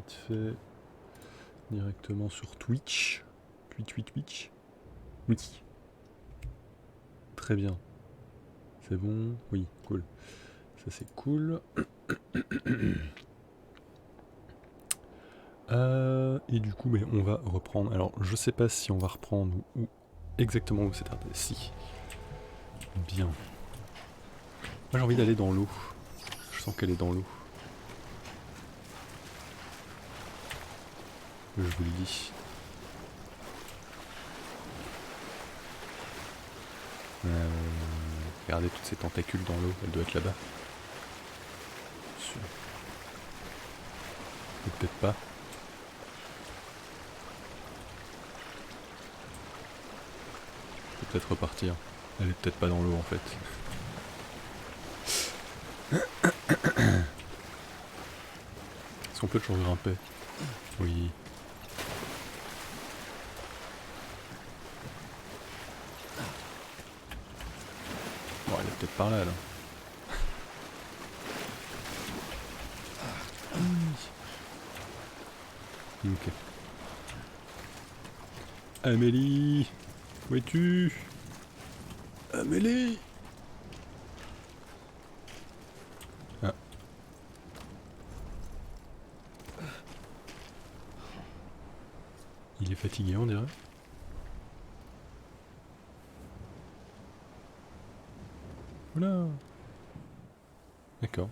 vite fait directement sur Twitch. Twitch. Oui. Très bien. C'est bon? Oui, cool. Ça c'est cool. Et du coup, on va reprendre. Alors, je sais pas si on va reprendre où exactement où c'est arrêté. Si. Bien. Moi j'ai envie d'aller dans l'eau. Je sens qu'elle est dans l'eau. Je vous le dis. Regardez toutes ces tentacules dans l'eau, elle doit être là-bas. Sûr. Ou peut-être pas. Je peux peut-être repartir. Elle est peut-être pas dans l'eau en fait. Est-ce qu'on peut toujours grimper? Oui. Bon, elle est peut-être par là, là. Ok. Amélie! Où es-tu? Amélie! Ah. Il est fatigué, on dirait. Oula! D'accord.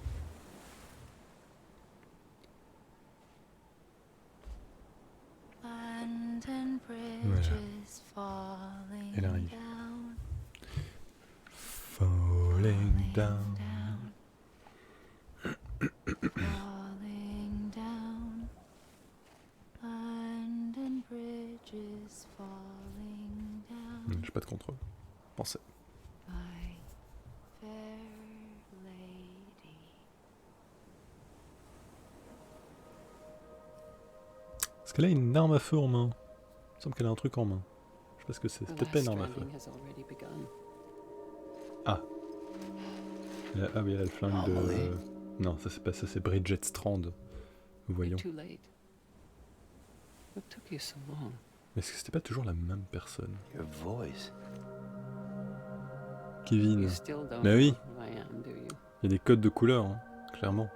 Voilà. Elle arrive. Falling down. Falling down. London Bridge is falling down. J'ai pas de contrôle. Pensez. My fair lady. Est-ce qu'elle a une arme à feu en main? Il me semble qu'elle a un truc en main. Je sais pas ce que c'est. C'est peut-être pas une arme à feu. Ah. Ah oui, elle a le flingue de... Non, ça c'est pas ça, c'est Bridget Strand. Voyons. Mais est-ce que c'était pas toujours la même personne? Kevin. Mais oui. Il y a des codes de couleur, hein, clairement.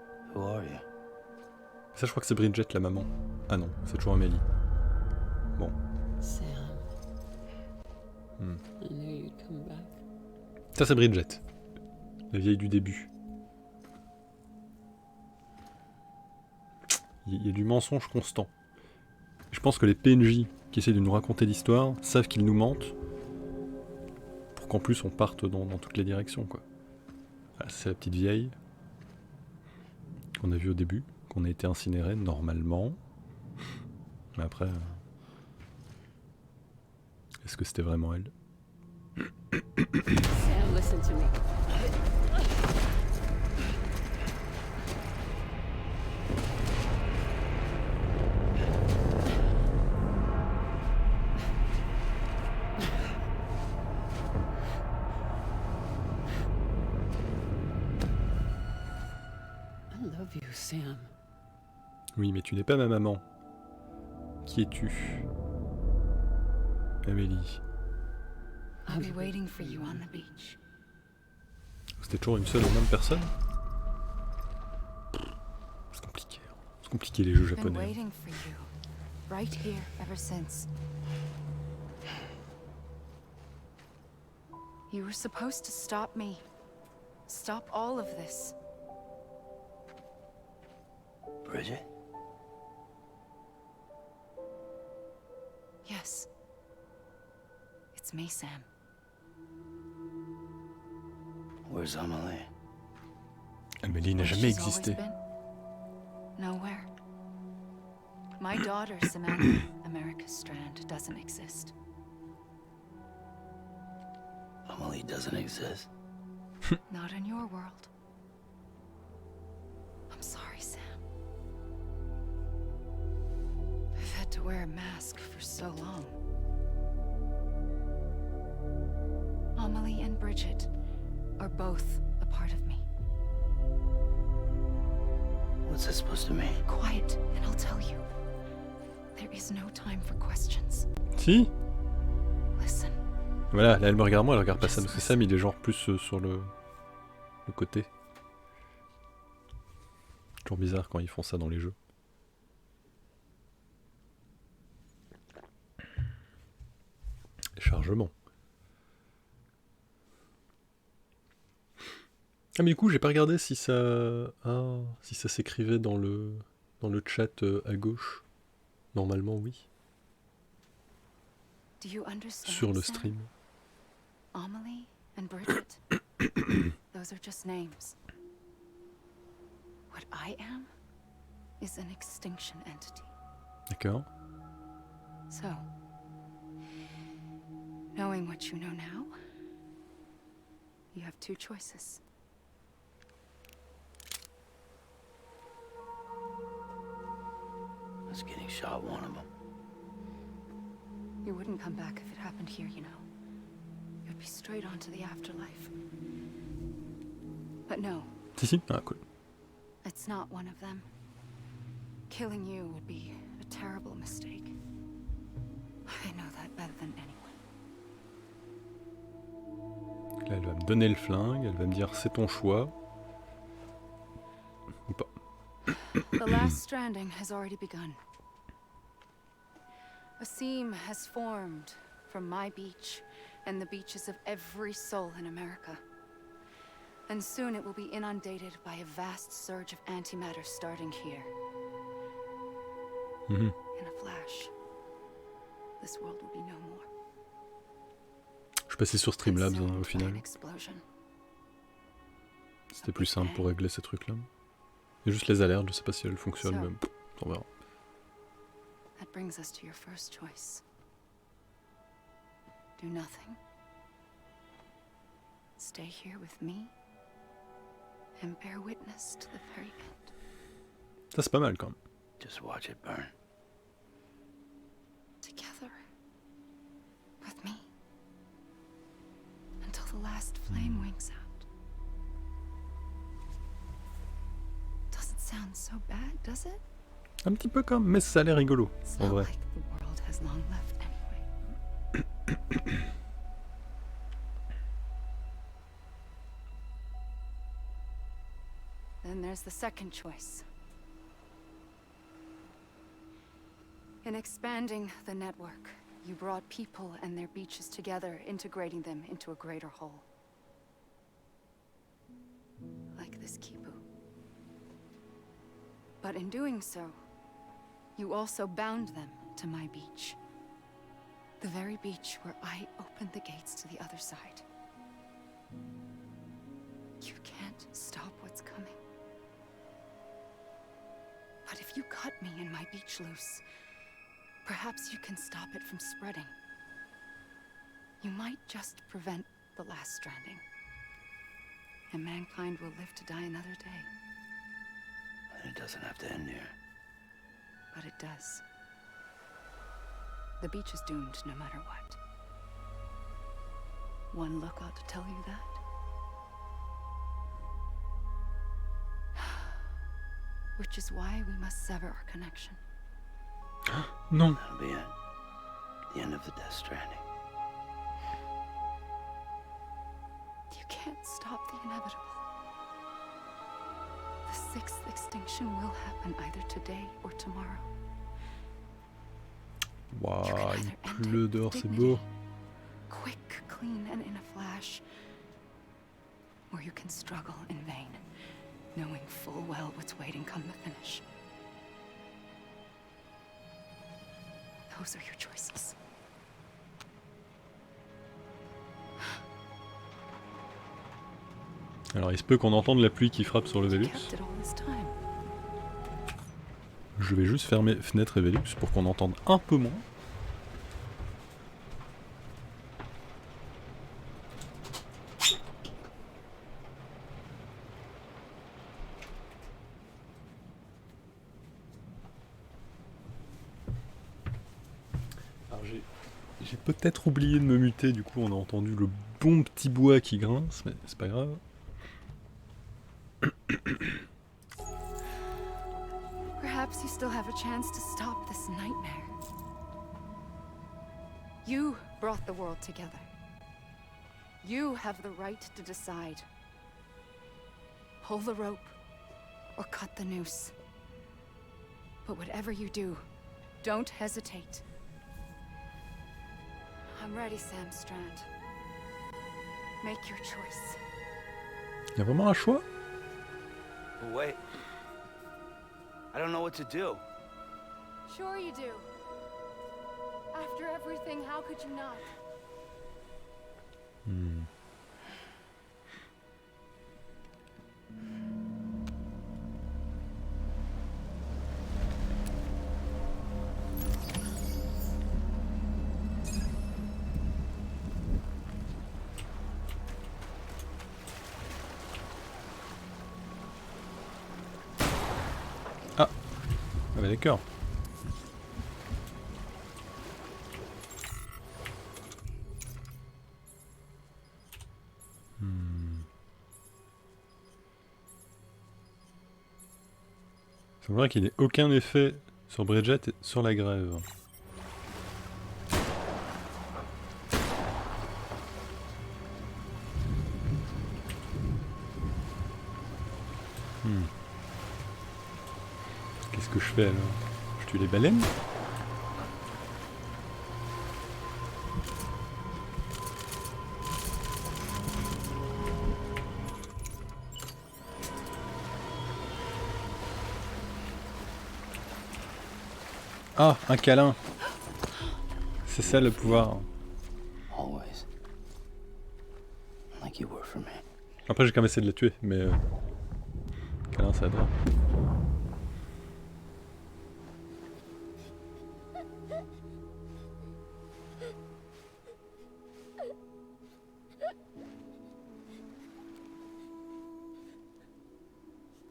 Ça je crois que c'est Bridget la maman. Ah non, c'est toujours Amélie. Bon. Ça c'est Bridget. La vieille du début. Il y a du mensonge constant. Je pense que les PNJ qui essaient de nous raconter l'histoire savent qu'ils nous mentent pour qu'en plus on parte dans toutes les directions, quoi. Voilà, c'est la petite vieille qu'on a vue au début, qu'on a été incinérée normalement. Mais après... Est-ce que c'était vraiment elle? Sam, listen to me. I love you, Sam. Oui, mais tu n'es pas ma maman. Qui es-tu? Amélie. I'll be waiting for you on the beach. C'était toujours une seule et même personne? C'est compliqué. C'est compliqué les jeux I've been japonais. waiting for you, right here ever since. You were supposed to stop me. Stop all of this. Bridget? Yes. It's me, Sam. Where's Amelie? Amélie n'a Where jamais she's always existé. been? Nowhere. My daughter, Samantha America Strand, doesn't exist. Amelie doesn't exist. Not in your world. I'm sorry, Sam. I've had to wear a mask for so long. Amelie and Bridget are both a part of me. What's that supposed to mean? Quiet, and I'll tell you. There's no time for questions. Si. Listen. Voilà, là elle me regarde moi, elle regarde pas Sam, parce que Sam il est genre plus sur le côté. Toujours bizarre quand ils font ça dans les jeux. Chargement. Ah mais du coup j'ai pas regardé si ça... Ah, si ça s'écrivait dans le chat à gauche. Normalement oui. Do you understand, Sur le Sam? stream. Amelie and Bridget. Those are just names. What I am is an extinction entity. D'accord. So, knowing what you know now, you have two choices. Us getting shot, one of them. You wouldn't come back if it happened here, you know. You'd be straight on to the afterlife. But no, Si. Ah cool. it's not one of them. Killing you would be a terrible mistake. I know that better than anyone. Là elle va me donner le flingue, elle va me dire c'est ton choix. Ou pas. The last stranding has already begun. A seam has formed from my beach and the beaches of every soul in America. And soon it will be inundated by a vast surge of antimatter starting here. Mhm. In a flash, this world will be no more. Je suis passé sur Streamlabs Consumed au by final. an explosion. C'était plus simple pour régler ces trucs là. Et juste les alertes, je sais pas si elles fonctionnent So. même. On verra. That brings us to your first choice. Do nothing. Stay here with me and bear witness to the very end. Ça c'est pas mal quand même. Just watch it burn. Together. With me. Until the last flame winks out. Doesn't sound so bad, does it? Un petit peu quand même, mais ça a l'air rigolo, It's en not vrai. like the world has long left anyway. Then there's the second choice. In expanding the network, you brought people and their beaches together, integrating them into a greater whole. Like this Kipu. But in doing so, you also bound them to my beach. The very beach where I opened the gates to the other side. You can't stop what's coming. But if you cut me and my beach loose, perhaps you can stop it from spreading. You might just prevent the last stranding. And mankind will live to die another day. And it doesn't have to end here. But it does. The beach is doomed no matter what. One look ought to tell you that. Which is why we must sever our connection. Non. That'll be it. The end of the Death Stranding. You can't stop the inevitable. The sixth extinction will happen either today or tomorrow. Waouh, You il can either end pleut it dehors, with c'est dignity, beau. quick, clean, and in a flash. Or you can struggle in vain, knowing full well what's waiting come the finish. Those are your choices. Alors il se peut qu'on entende la pluie qui frappe sur le You Velux. kept it all this time. Je vais juste fermer fenêtre et Velux pour qu'on entende un peu moins. Alors j'ai peut-être oublié de me muter, du coup on a entendu le bon petit bois qui grince, mais c'est pas grave. Perhaps you still have a chance to stop this nightmare. You brought the world together. You have the right to decide. Pull the rope or cut the noose. But whatever you do, don't hesitate. I'm ready, Sam Strand. Make your choice. Il y a vraiment un choix? But wait. I don't know what to do. Sure you do. After everything, how could you not? Ah bah d'accord. C'est vrai qu'il n'ait aucun effet sur Bridget et sur la grève. Qu'est-ce que je fais alors? Je tue les baleines? Ah, un câlin. C'est ça le pouvoir. Always. Like you were for me. Après j'ai quand même essayé de la tuer, mais câlin ça aidera.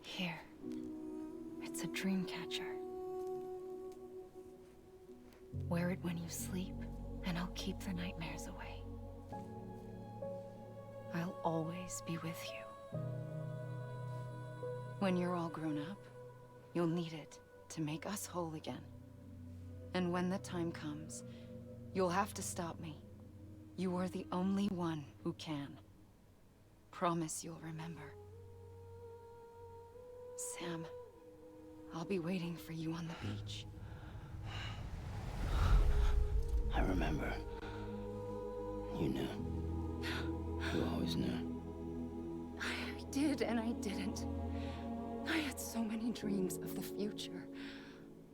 Here. It's a dream catcher. Wear it when you sleep, and I'll keep the nightmares away. I'll always be with you. When you're all grown up, you'll need it to make us whole again. And when the time comes, you'll have to stop me. You are the only one who can. Promise you'll remember. Sam, I'll be waiting for you on the beach. I remember. You knew. You always knew. I did and I didn't. I had so many dreams of the future.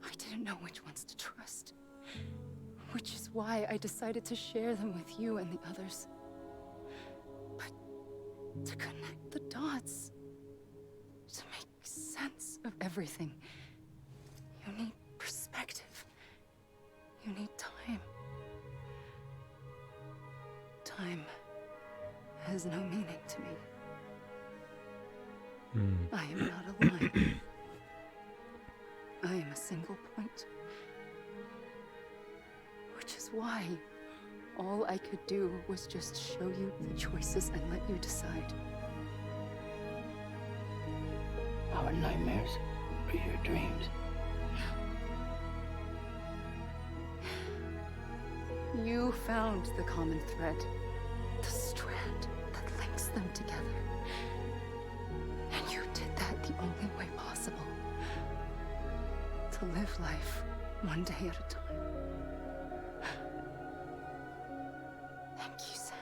I didn't know which ones to trust. Which is why I decided to share them with you and the others. But to connect the dots, to make sense of everything, you need perspective. You need time. Time has no meaning to me. I am not a line. I am a single point. Which is why all I could do was just show you the choices and let you decide. Our nightmares or your dreams? You found the common thread, the strand that links them together. And you did that the only way possible. To live life one day at a time. Thank you, Sam.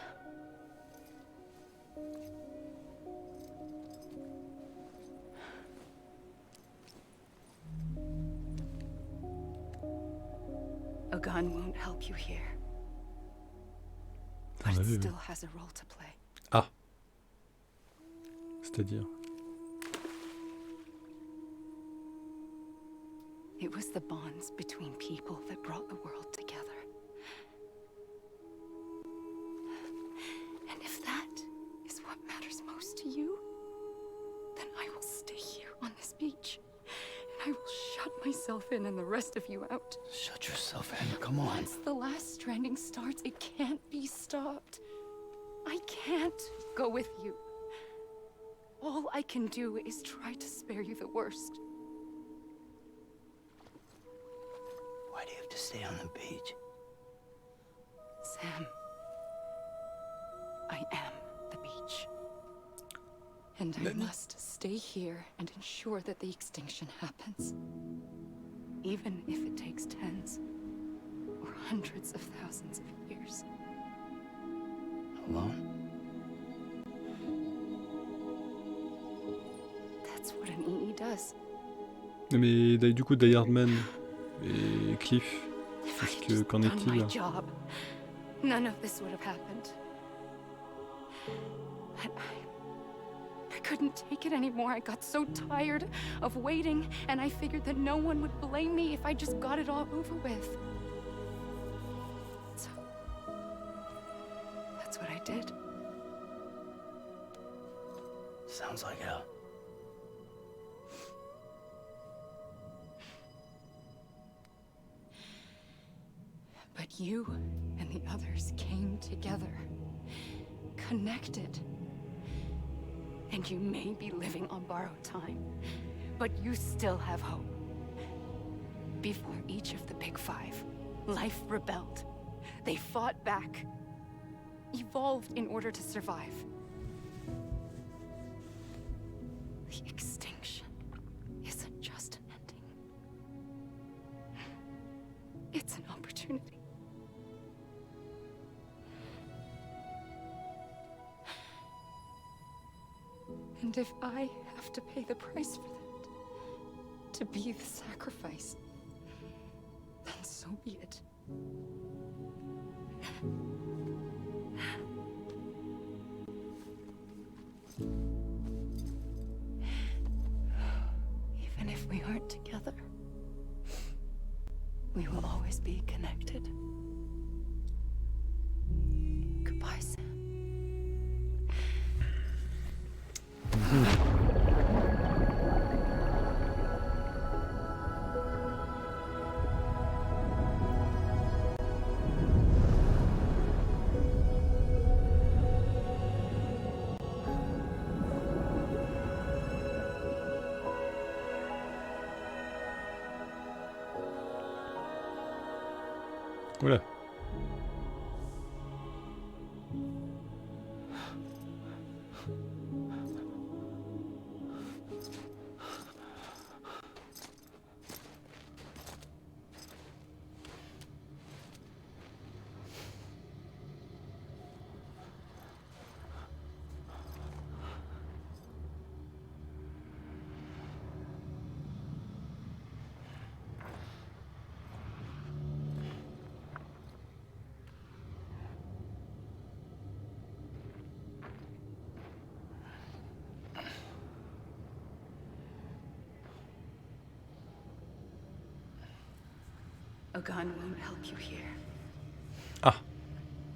A gun won't help you here. But it still has a role to play. Ah. C'est-à-dire? It was the bonds between people that brought the world together. And if that is what matters most to you, then I will stay here on this beach. And I will shut myself in and the rest of you out. Shut yourself in, come on. Once the last stranding starts, it can't be stopped. I can't go with you. All I can do is try to spare you the worst. Why do you have to stay on the beach? Sam, I am the beach. And I must stay here and ensure that the extinction happens. Even if it takes tens or hundreds of thousands of years. Alone? That's what an EE does. Mais du coup, Die Hard Man et Cliff, If I qu'est-ce had que just qu'en done est-il? my job, none of this would have happened. But I couldn't take it anymore. I got so tired of waiting, and I figured that no one would blame me if I just got it all over with. So that's what I did. Sounds like hell. But you and the others came together, connected. And you may be living on borrowed time, but you still have hope. Before each of the Big Five, life rebelled. They fought back, evolved in order to survive. The extinction isn't just an ending. It's an opportunity. And if I have to pay the price for that, to be the sacrifice, then so be it. Even if we aren't together, we will always be connected. Goodbye, Sam. Oula. A gun won't help you here, Ah,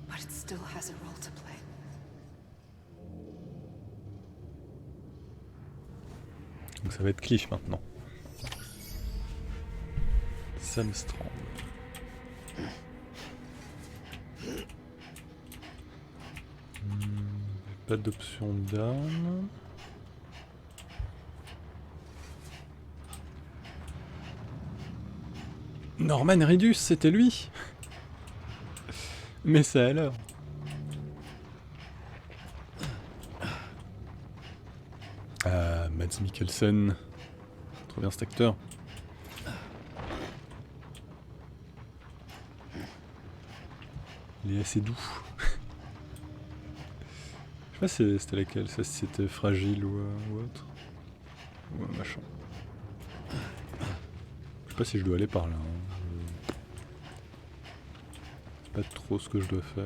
but it still has a role to play. donc ça va être Cliff maintenant. Sam Strand. Pas d'option d'arme. Norman Reedus, c'était lui. Mais ça alors. Ah, Mads Mikkelsen. Trop bien cet acteur. Il est assez doux. Je sais pas si c'était laquelle, ça, si c'était Fragile ou autre. Ou un machin. Je sais pas si je dois aller par là. Hein. Je sais pas trop ce que je dois faire.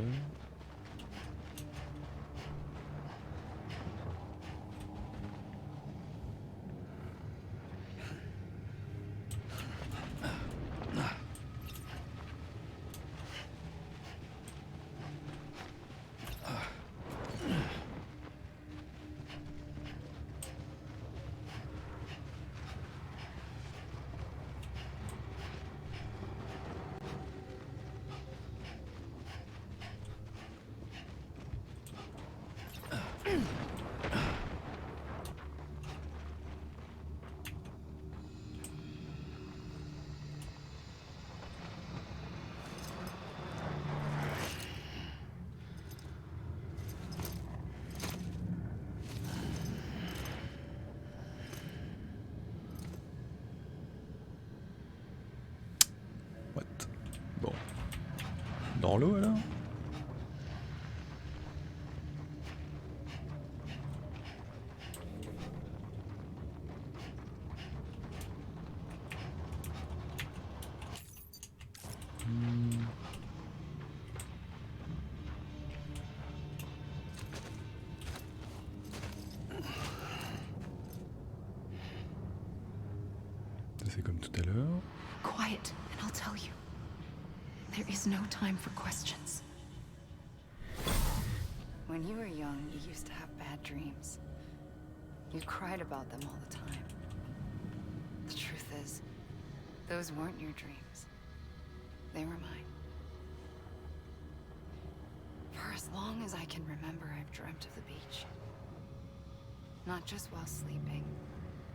dans l'eau alors? C'est comme tout à l'heure. Quiet, and I'll tell you. There is no time for questions. When you were young, you used to have bad dreams. You cried about them all the time. The truth is, those weren't your dreams. They were mine. For as long as I can remember, I've dreamt of the beach. Not just while sleeping,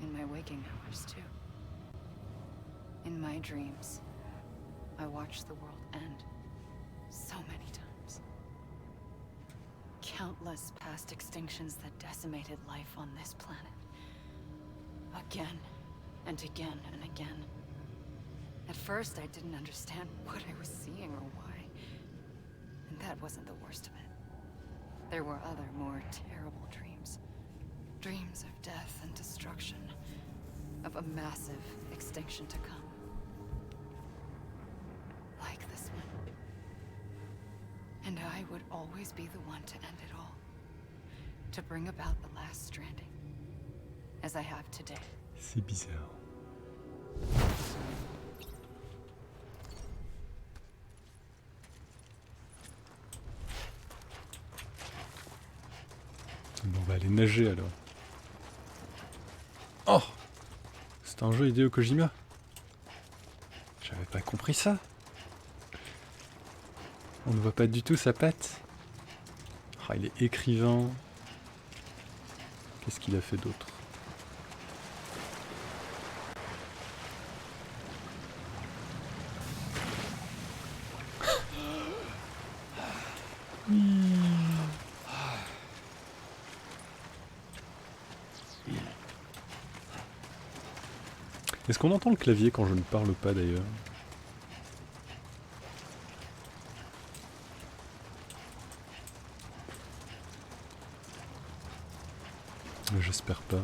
in my waking hours too. In my dreams, I watched the world end so many times. Countless past extinctions that decimated life on this planet. Again and again and again. At first, I didn't understand what I was seeing or why. And that wasn't the worst of it. There were other, more terrible dreams. Dreams of death and destruction. Of a massive extinction to come. Like this one. And I would always be the one to end it all. To bring about the last stranding. As I have today. C'est bizarre. Bon, on va aller nager alors. Oh! C'est un jeu Hideo Kojima? J'avais pas compris ça. On ne voit pas du tout sa patte. Ah, il est écrivain. Qu'est-ce qu'il a fait d'autre? Est-ce qu'on entend le clavier quand je ne parle pas d'ailleurs? J'espère pas.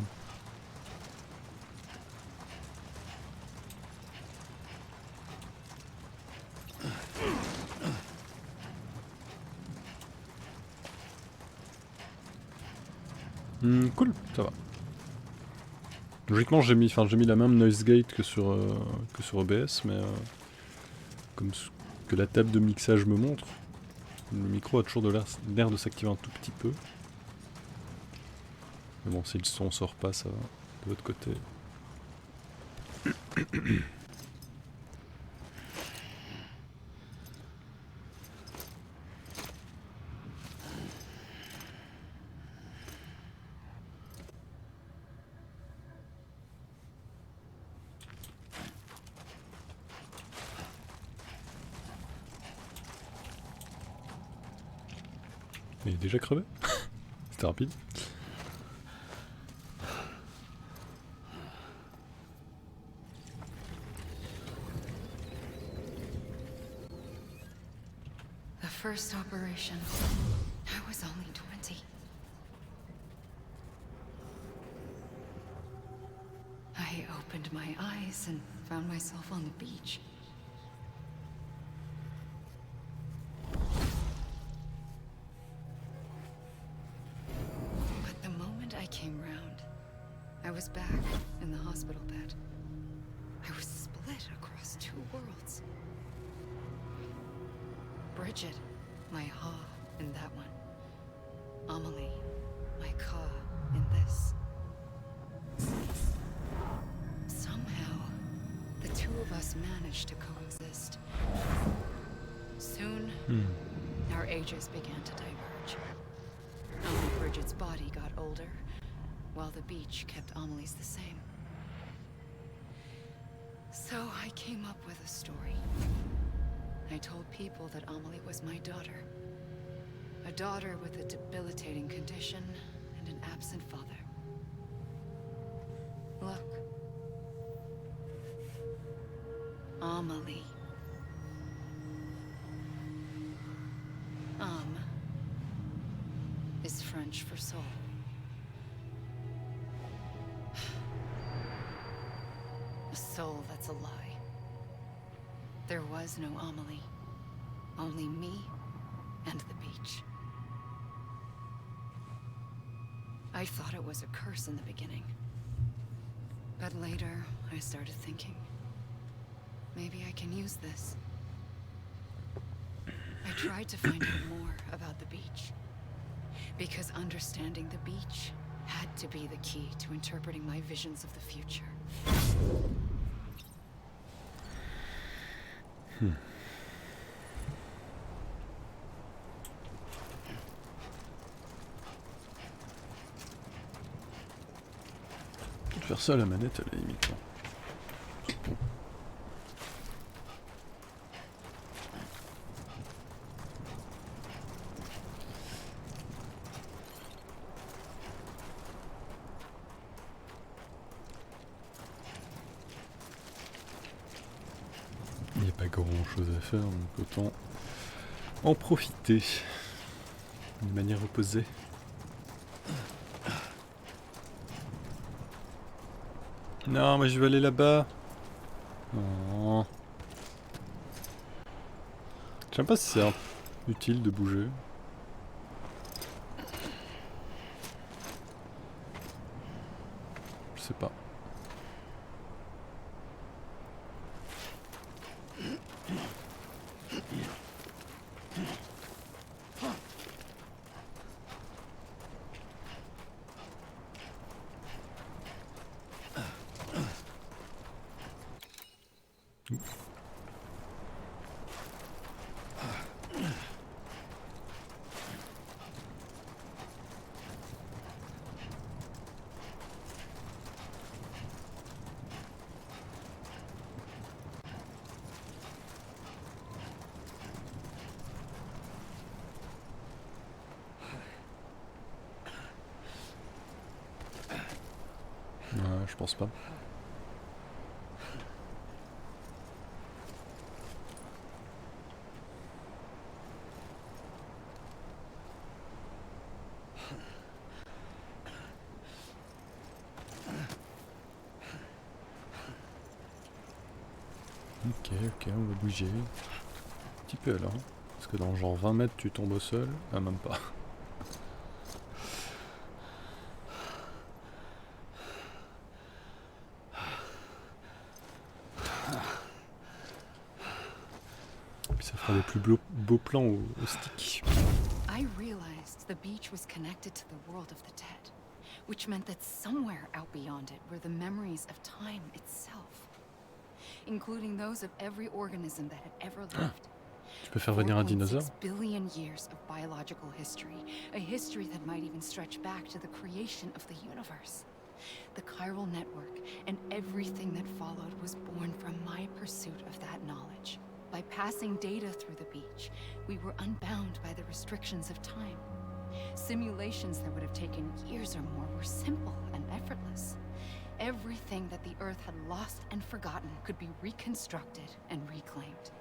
Cool, ça va. Logiquement, j'ai mis la même noise gate que sur OBS, mais comme ce que la table de mixage me montre, le micro a toujours l'air de s'activer un tout petit peu. Mais bon, si le son sort pas, ça va. De l'autre côté. Il est déjà crevé? C'était rapide. The first operation, I was only 20. I opened my eyes and found myself on the beach. But the moment I came round, I was back in the hospital bed. I was split across two worlds. Bridget, my Ha in that one. Amelie, my Ka in this. Somehow, the two of us managed to coexist. Soon, our ages began to diverge. Only Bridget's body got older, while the beach kept Amelie's the same. So I came up with a story. I told people that Amelie was my daughter. A daughter with a debilitating condition and an absent father. Look. Amelie. Is French for soul. A soul that's a lie. There was no Amelie. Only me and the beach. I thought it was a curse in the beginning. But later, I started thinking, maybe I can use this. I tried to find out more about the beach. Because understanding the beach had to be the key to interpreting my visions of the future. Je peux faire ça à la manette à la limite. Bon. Il n'y a pas grand chose à faire, donc autant en profiter de manière opposée. Non, mais je vais aller là-bas. Oh. Je sais pas si c'est utile de bouger. Je sais pas. Ouais, je pense pas. Ok, on va bouger. Un petit peu alors. Parce que dans genre 20 mètres tu tombes au sol. Ah, même pas. Puis ça fera des plus beaux plans au stick. I realized the beach was connected to the world of the dead, which meant that somewhere out beyond it were the memories of time itself, including those of every organism that had ever lived. Tu peux faire venir un dinosaure? 4.6 billion years of biological history, a history that might even stretch back to the creation of the universe. The chiral network and everything that followed was born from my pursuit of that knowledge. By passing data through the beach, we were unbound by the restrictions of time. Simulations that would have taken years or more were simple and effortless. Everything that the Earth had lost and forgotten could be reconstructed and reclaimed.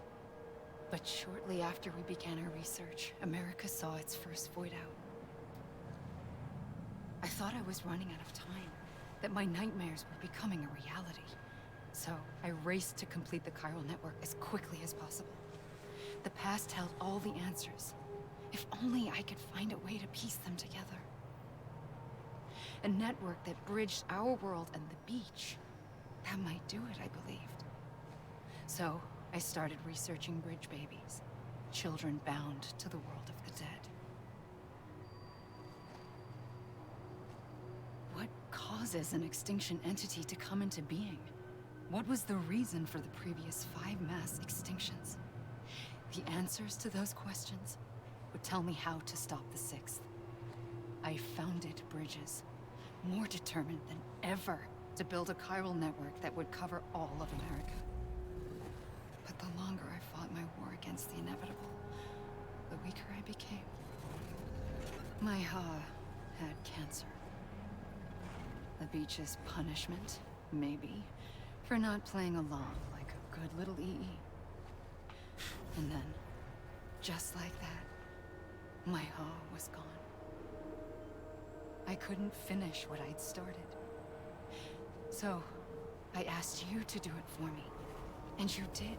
But shortly after we began our research, America saw its first void out. I thought I was running out of time, that my nightmares were becoming a reality. So I raced to complete the chiral network as quickly as possible. The past held all the answers. If only I could find a way to piece them together. A network that bridged our world and the beach. That might do it, I believed. So I started researching bridge babies, children bound to the world of the dead. What causes an extinction entity to come into being? What was the reason for the previous 5 mass extinctions? The answers to those questions would tell me how to stop the 6th. I founded bridges, more determined than ever to build a chiral network that would cover all of America. But the longer I fought my war against the inevitable, the weaker I became. My Ha had cancer. The beach's punishment, maybe, for not playing along like a good little EE. And then, just like that, My awe was gone. I couldn't finish what I'd started. So, I asked you to do it for me. And you did.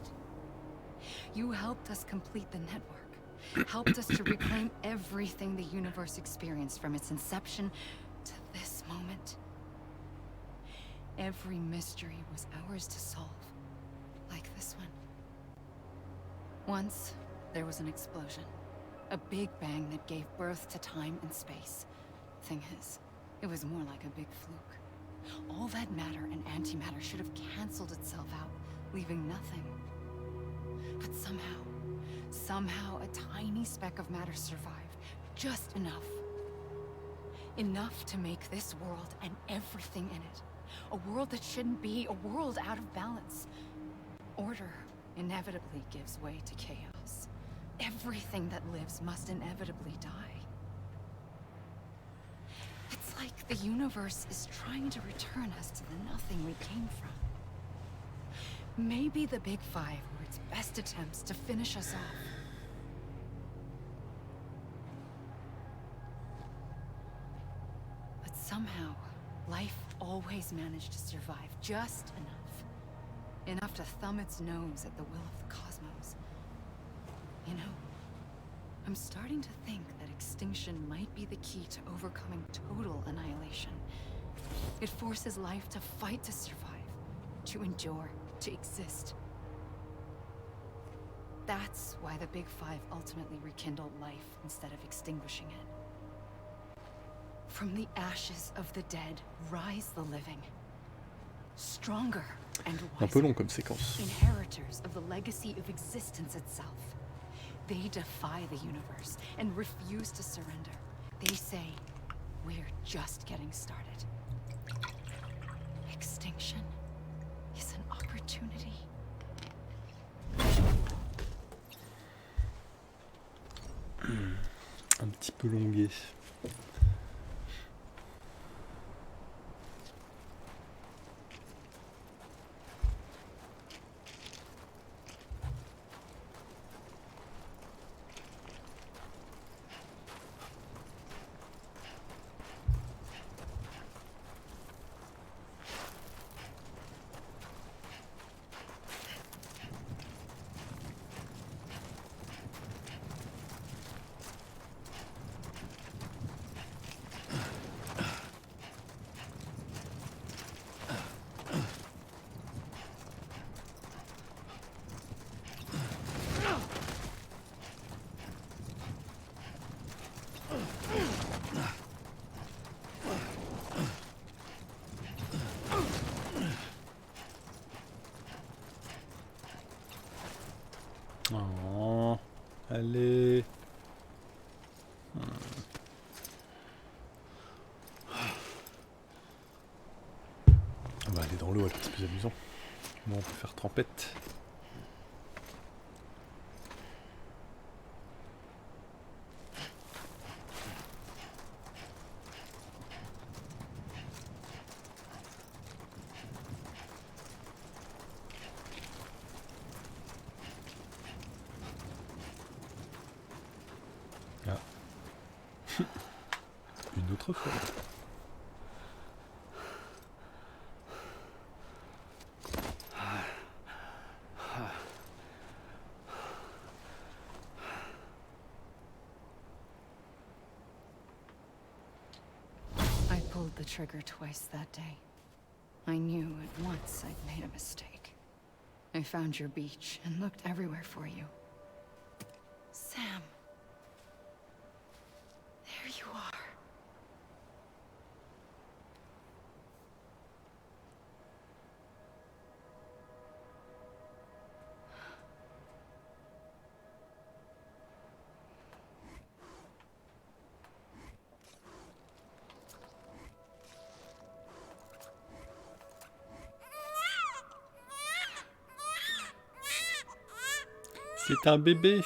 You helped us complete the network. Helped us to reclaim everything the universe experienced from its inception to this moment. Every mystery was ours to solve. Like this one. Once, there was an explosion. A big bang that gave birth to time and space. Thing is, it was more like a big fluke. All that matter and antimatter should have canceled itself out, leaving nothing. But somehow a tiny speck of matter survived. Just enough. Enough to make this world and everything in it. A world that shouldn't be, a world out of balance. Order inevitably gives way to chaos. Everything that lives must inevitably die. It's like the universe is trying to return us to the nothing we came from. Maybe the Big Five were its best attempts to finish us off. But somehow, life always managed to survive just enough. Enough to thumb its nose at the will of the cosmos. You know, I'm starting to think that extinction might be the key to overcoming total annihilation. It forces life to fight to survive, to endure, to exist. That's why the Big Five ultimately rekindled life instead of extinguishing it. From the ashes of the dead rise the living. Stronger and Un peu long wiser. comme séquence. Inheritors of the legacy of existence itself. They defy the universe and refuse to surrender. They say, we're just getting started. Extinction is an opportunity. Un petit peu longué. Oh, allez. On va aller dans l'eau, c'est plus amusant. Bon, on peut faire trempette. Ah. Une autre fois. I pulled the trigger twice that day. I knew at once I'd made a mistake. I found your beach and looked everywhere for you. Sam. There you are. C'est un bébé.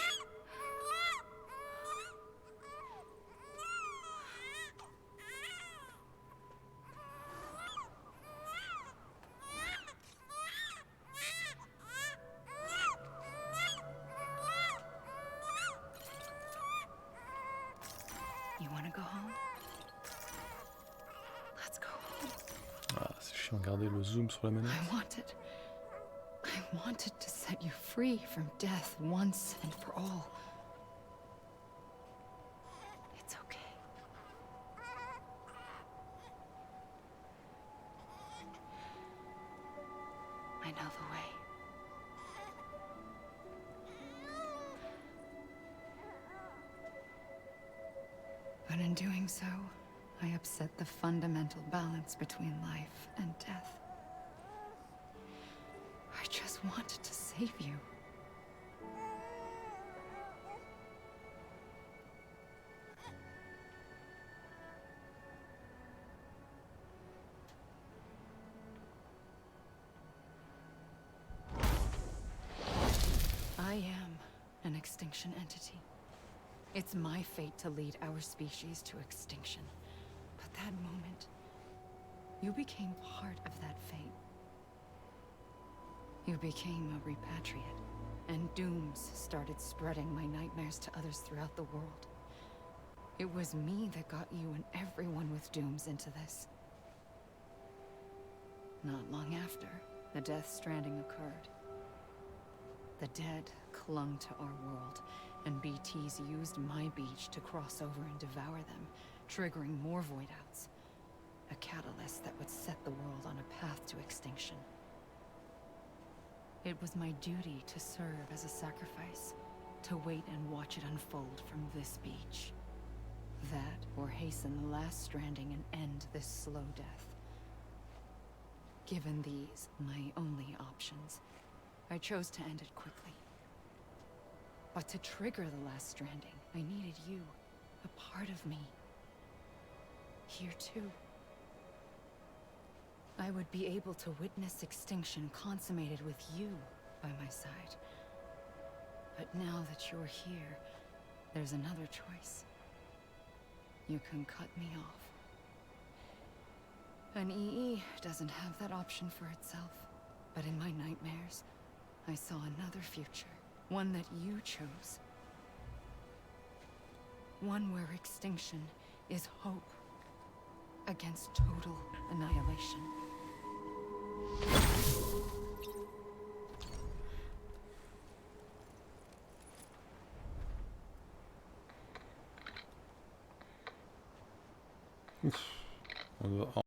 Attention à garder le zoom sur la manette. I wanted to set you free from death once and for all. It's okay. I know the way. But in doing so, I upset the fundamental balance between life and death. I just wanted to save you. I am an extinction entity. It's my fate to lead our species to extinction. But that moment, you became part of that fate. You became a repatriate, and dooms started spreading my nightmares to others throughout the world. It was me that got you and everyone with dooms into this. Not long after, the Death Stranding occurred. The dead clung to our world, and BTs used my beach to cross over and devour them, triggering more void outs. A catalyst that would set the world on a path to extinction. It was my duty to serve as a sacrifice, to wait and watch it unfold from this beach. That, or hasten the last stranding and end this slow death. Given these, my only options, I chose to end it quickly. But to trigger the last stranding, I needed you, a part of me. Here too. I would be able to witness extinction consummated with you by my side. But now that you're here, there's another choice. You can cut me off. An EE doesn't have that option for itself. But in my nightmares, I saw another future. One that you chose. One where extinction is hope against total annihilation. On va-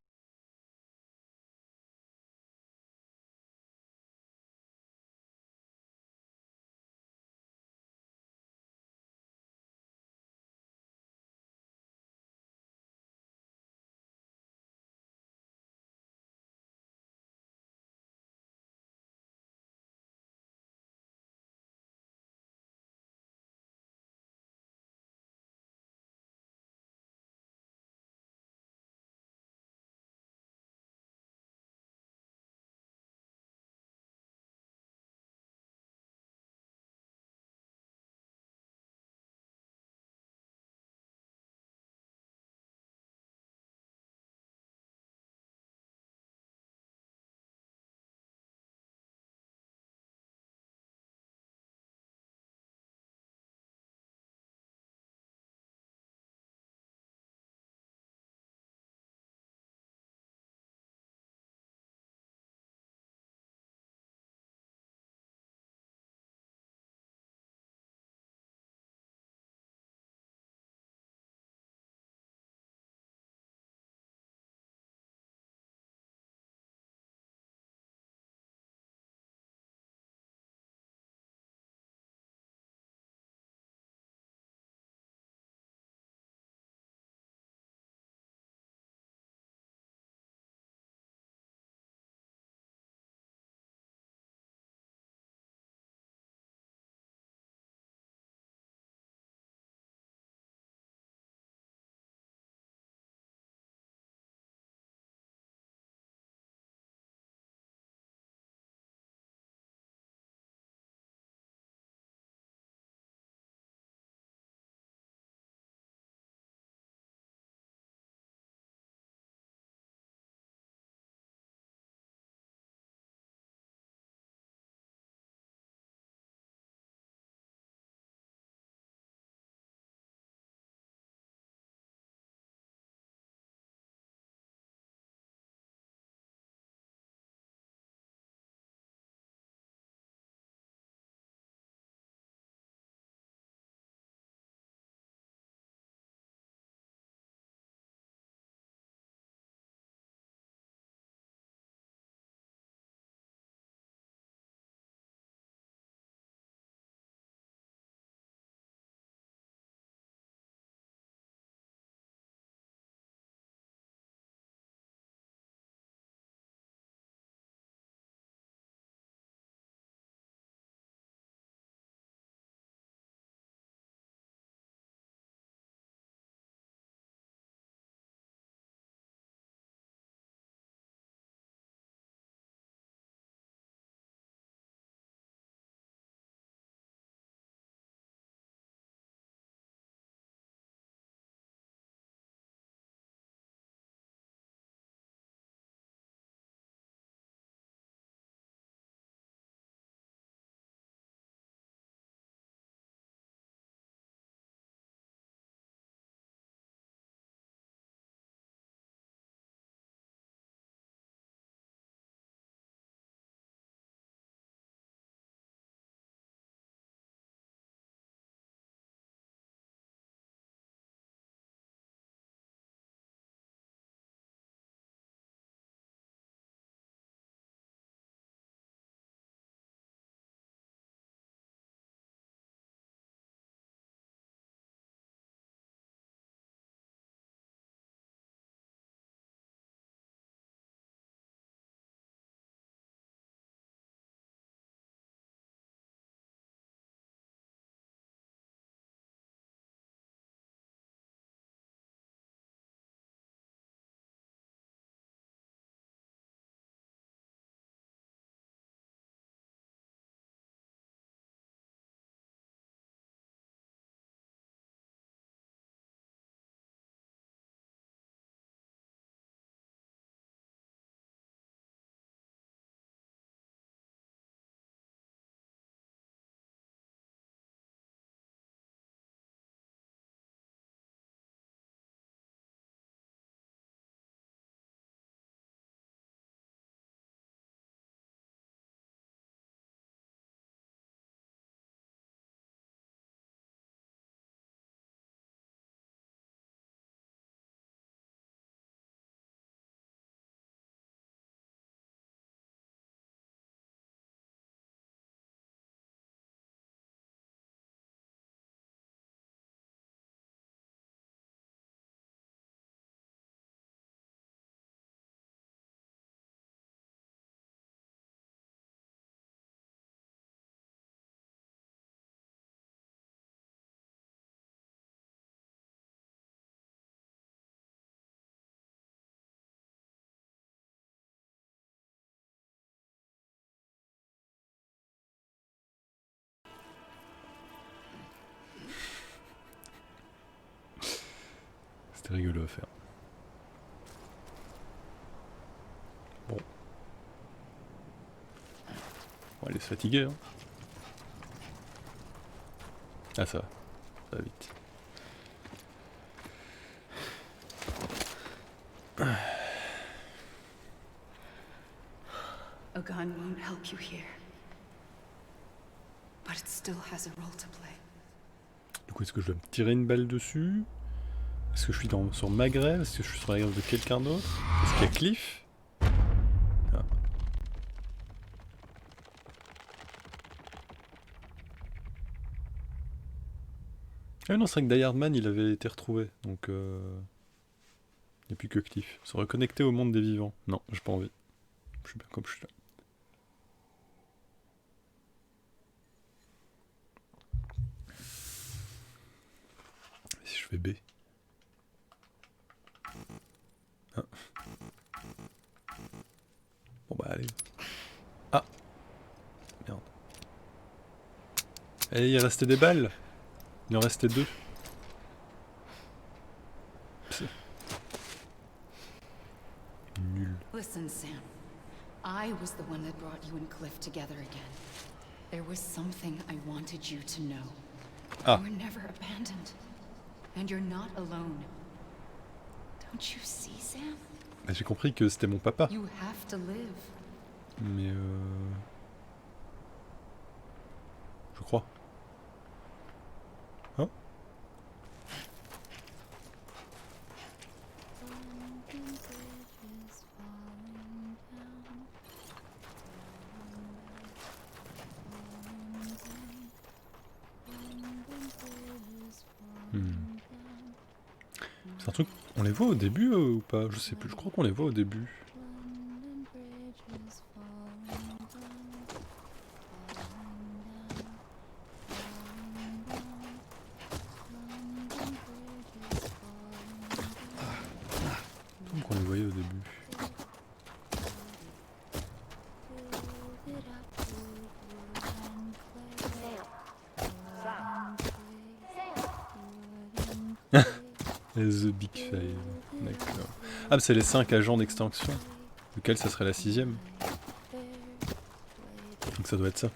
C'était rigolo à faire. Bon. On va aller se fatiguer, hein. Ah ça va vite. A gun won't help you here. But it still has a role to play. Du coup, est-ce que je dois me tirer une balle dessus? Est-ce que je suis sur ma grève? Est-ce que je suis sur la grève de quelqu'un d'autre? Est-ce qu'il y a Cliff? Ah. Ah non, c'est vrai que Die Hard Man, il avait été retrouvé, donc il n'y a plus que Cliff. Se reconnecter au monde des vivants. Non, j'ai pas envie. Je suis bien comme je suis là. Et si je fais B? Ah. Bon bah allez. Ah. Merde. Et il restait des balles. Il en restait 2. Nul. Listen, Sam. I was the one that brought you and Cliff together again. There was something I wanted you to know. Ah. You were never abandoned. And you're not alone. Don't you see, Sam? Bah, j'ai compris que c'était mon papa. You have to live. Mais je crois. Hein? C'est un truc... On les voit au début ou pas? Je sais plus, je crois qu'on les voit au début. Donc on les voyait au début. The Big Five. D'accord. Ah, c'est les 5 agents d'extinction. Lequel ça serait la 6ème. Donc ça doit être ça.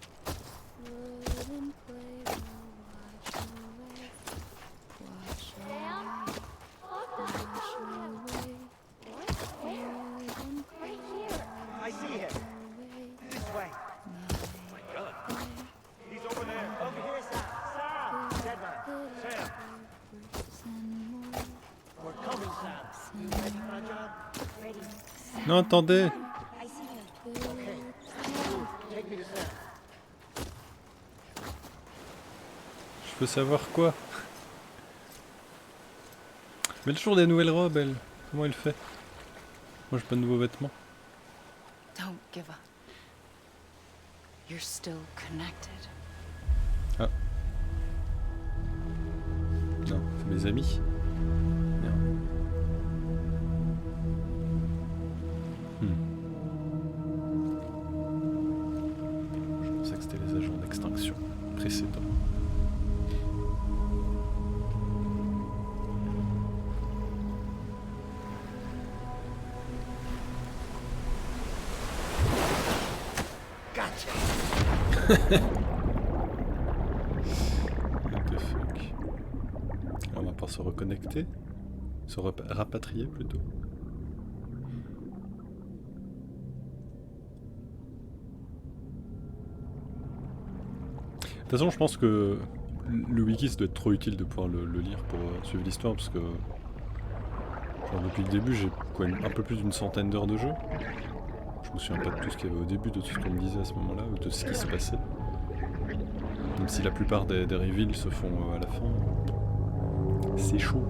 Non, attendez. Je peux savoir quoi? Mais elle a toujours des nouvelles robes, elle. Comment elle fait? Moi, j'ai pas de nouveaux vêtements. Don't give up. You're still connected. Ah. Non, c'est mes amis. Merde. Je pensais que c'était les agents d'extinction précédents. What the fuck. On va pas se reconnecter. Se rapatrier plutôt. De toute façon, je pense que le wiki, ça doit être trop utile de pouvoir le lire pour suivre l'histoire, parce que genre, depuis le début, j'ai un peu plus d'une centaine d'heures de jeu. Je me souviens pas de tout ce qu'il y avait au début, de tout ce qu'on me disait à ce moment-là, ou de ce qui se passait. Même si la plupart des reveals se font à la fin, c'est chaud.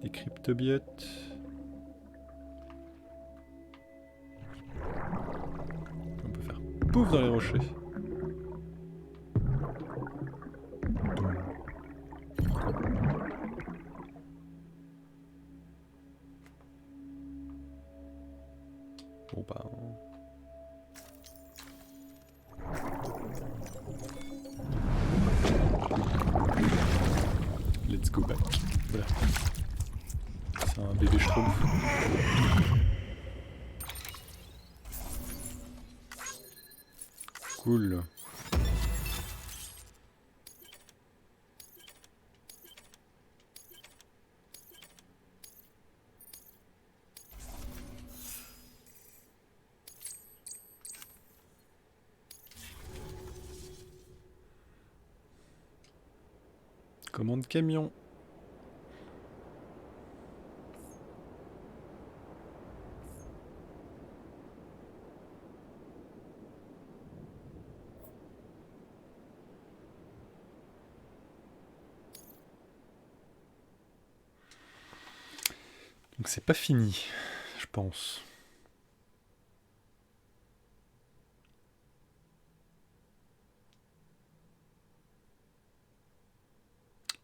Des cryptobiotes. On peut faire pouf dans les rochers. Bon bah... go back. Voilà. C'est un bébé schtroumpf. Cool. Commande camion. Donc c'est pas fini, je pense.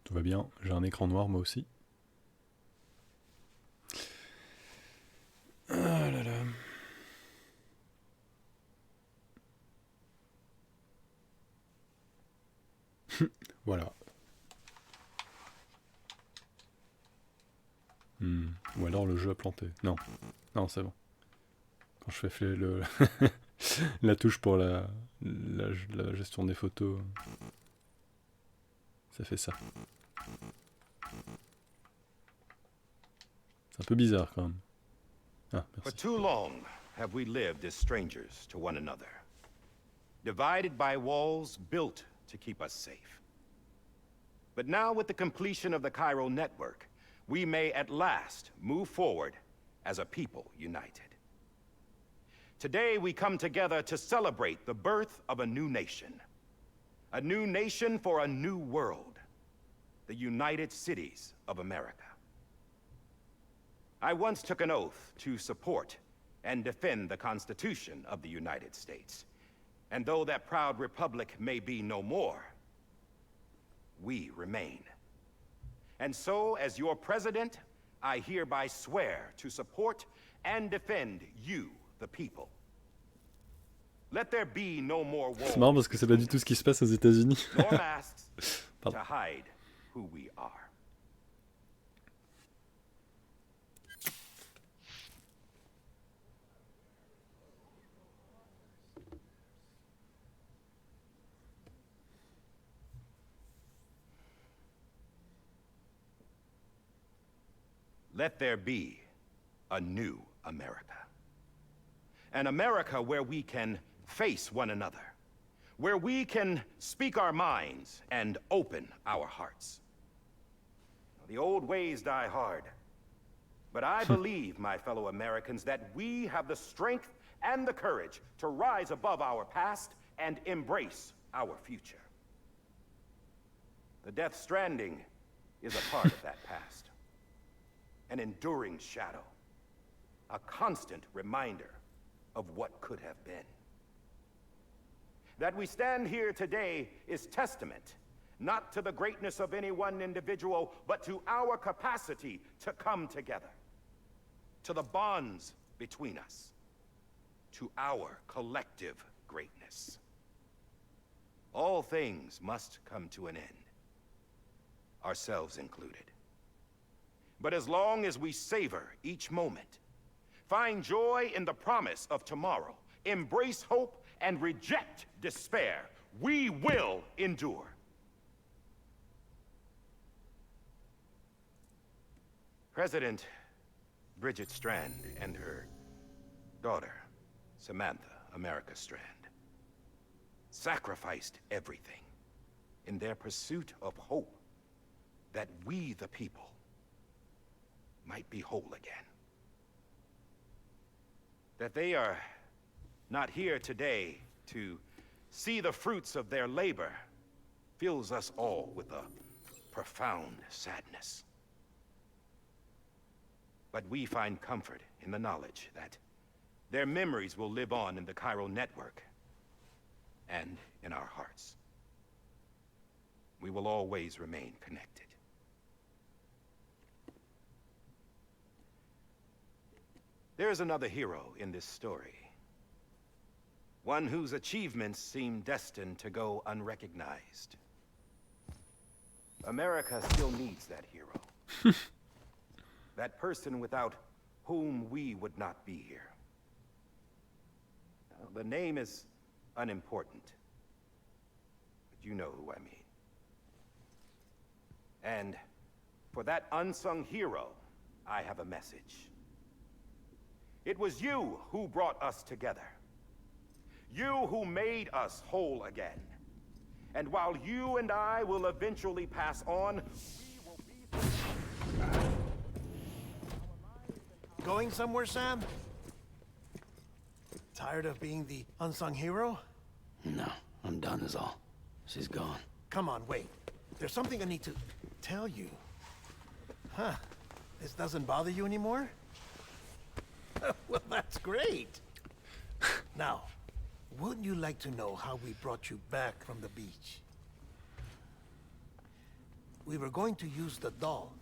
Tout va bien, j'ai un écran noir moi aussi. Ah là là. Voilà. Ou alors le jeu a planté. Non, non c'est bon. Quand je fais le la touche pour la gestion des photos, ça fait ça. C'est un peu bizarre quand même. Ah, For merci. too long have we lived as strangers to one another, divided by walls built to keep us safe. But now, with the completion of the Cairo network, we may at last move forward as a people united. Today, we come together to celebrate the birth of a new nation for a new world, the United Cities of America. I once took an oath to support and defend the Constitution of the United States. And though that proud republic may be no more, we remain. And so, as your president, I hereby swear to support and defend you, the people. Let there be no more walls. C'est marrant parce que c'est pas du tout ce qui se passe aux États-Unis. Nor masks to Pardon. hide who we are. Let there be a new America. An America where we can face one another, where we can speak our minds and open our hearts. The old ways die hard, but I believe, my fellow Americans, that we have the strength and the courage to rise above our past and embrace our future. The Death Stranding is a part of that past. An enduring shadow, a constant reminder of what could have been. That we stand here today is testament, not to the greatness of any one individual, but to our capacity to come together, to the bonds between us, to our collective greatness. All things must come to an end, ourselves included. But as long as we savor each moment, find joy in the promise of tomorrow, embrace hope, and reject despair, we will endure. President Bridget Strand and her daughter, Samantha America Strand, sacrificed everything in their pursuit of hope that we, the people, might be whole again. That they are not here today to see the fruits of their labor fills us all with a profound sadness. But we find comfort in the knowledge that their memories will live on in the Cairo network and in our hearts. We will always remain connected. There is another hero in this story. One whose achievements seem destined to go unrecognized. America still needs that hero. That person without whom we would not be here. Now, the name is unimportant, but you know who I mean. And for that unsung hero, I have a message. It was you who brought us together. You who made us whole again. And while you and I will eventually pass on, we will be... Going somewhere, Sam? Tired of being the unsung hero? No, I'm done is all. She's gone. Come on, wait. There's something I need to tell you. Huh. This doesn't bother you anymore? Well, that's great. Now, wouldn't you like to know how we brought you back from the beach? We were going to use the doll,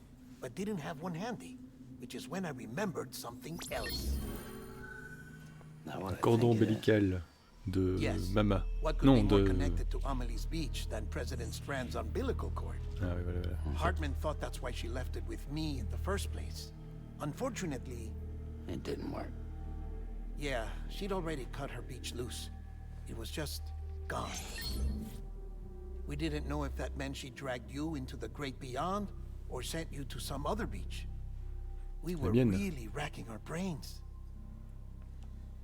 but didn't have one handy, which is when I remembered something else. Now what I Cordon think it is. ombilical de Yes. Mama. What could Non, be more de... connected to Amelie's beach than President Strand's umbilical cord? Ah oui, voilà, voilà. Hartman thought that's why she left it with me in the first place. Unfortunately, It didn't work. yeah, she'd already cut her beach loose. It was just gone. We didn't know if that meant she dragged you into the great beyond or sent you to some other beach. We were mienne. really racking our brains.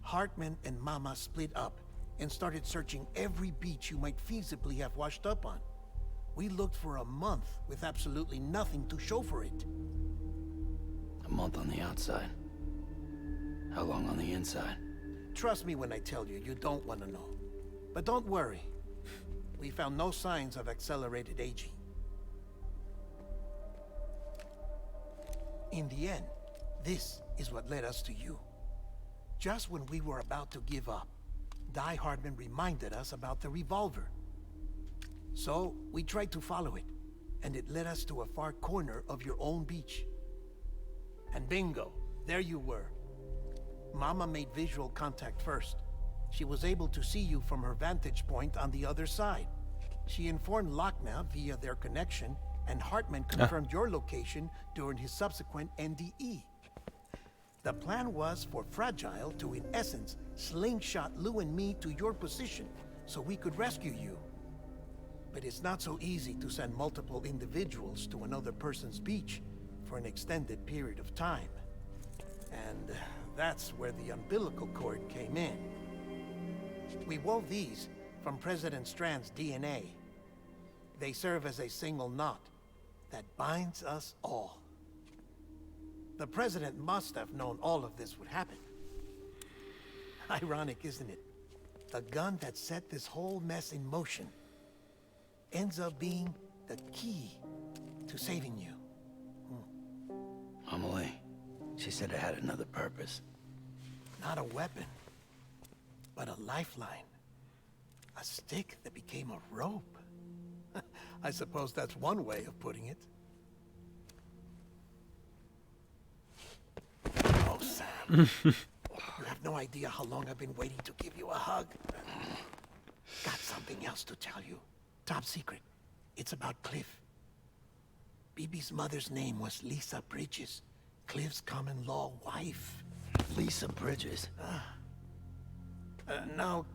Hartman and Mama split up and started searching every beach you might feasibly have washed up on. We looked for a month with absolutely nothing to show for it. A month on the outside. How long on the inside? Trust me when I tell you, you don't want to know. But don't worry. We found no signs of accelerated aging. In the end, this is what led us to you. Just when we were about to give up, Die Hardman reminded us about the revolver. So, we tried to follow it, and it led us to a far corner of your own beach. And bingo, there you were. Mama made visual contact first. She was able to see you from her vantage point on the other side. She informed Lochna via their connection, and Hartman confirmed your location during his subsequent NDE. The plan was for Fragile to, in essence, slingshot Lou and me to your position so we could rescue you. But it's not so easy to send multiple individuals to another person's beach for an extended period of time. And that's where the umbilical cord came in. We wove these from President Strand's DNA. They serve as a single knot that binds us all. The President must have known all of this would happen. Ironic, isn't it? The gun that set this whole mess in motion ends up being the key to saving you. Amelie. She said it had another purpose. Not a weapon, but a lifeline. A stick that became a rope. I suppose that's one way of putting it. Oh, Sam. You have no idea how long I've been waiting to give you a hug. Got something else to tell you. Top secret. It's about Cliff. BB's mother's name was Lisa Bridges, Cliff's common-law wife. Lisa Bridges. Now,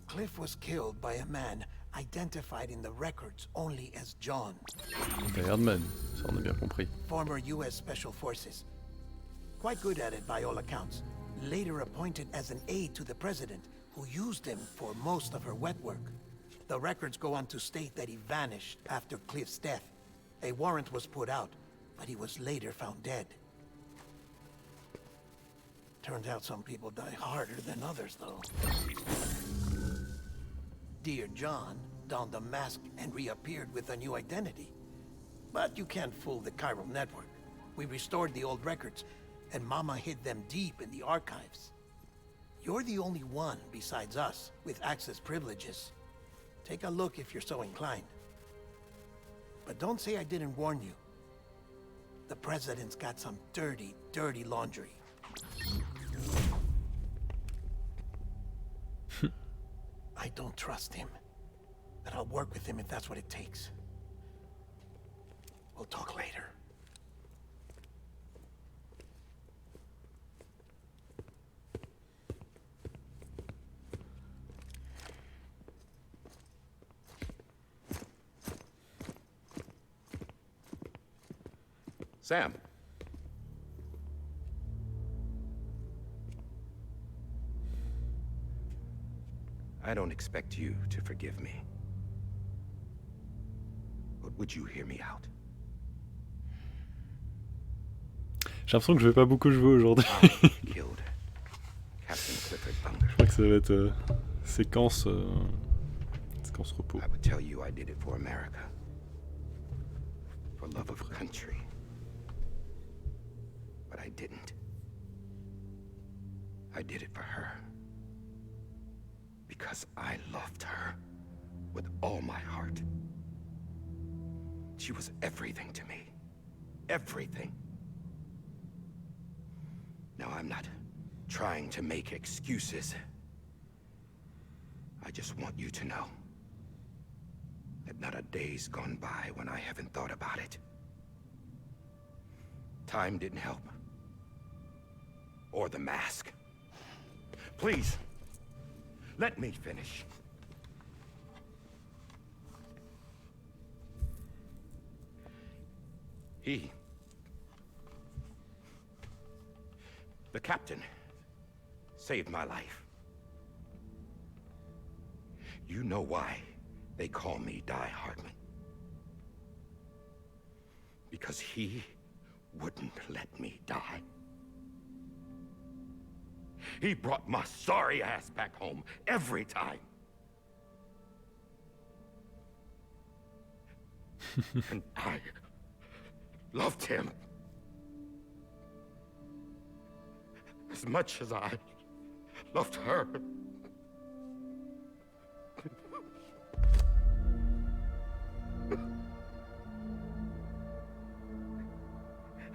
Cliff was killed by a man identified in the records only as John, Die Hardman, ça on a bien compris. former U.S. Special Forces. Quite good at it by all accounts. Later appointed as an aide to the president, who used him for most of her wet work. The records go on to state that he vanished after Cliff's death. A warrant was put out, but he was later found dead. Turns out some people die harder than others, though. Dear John donned a mask and reappeared with a new identity. But you can't fool the chiral network. We restored the old records, and Mama hid them deep in the archives. You're the only one besides us with access privileges. Take a look if you're so inclined. But don't say I didn't warn you. The president's got some dirty, dirty laundry. I don't trust him, but I'll work with him if that's what it takes. We'll talk later. Sam. I don't expect you to forgive me. But would you hear me out? J'ai l'impression que je vais pas beaucoup jouer aujourd'hui. I killed Captain Clifford Unger. Je crois que ça va être séquence repos. I would tell you I did it for America. For love of country. But I didn't. I did it for her. Because I loved her with all my heart. She was everything to me. Everything. Now, I'm not trying to make excuses. I just want you to know that not a day's gone by when I haven't thought about it. Time didn't help. Or the mask. Please, let me finish. The captain, saved my life. You know why they call me Die Hardman? Because he wouldn't let me die. He brought my sorry ass back home every time. And I loved him as much as I loved her.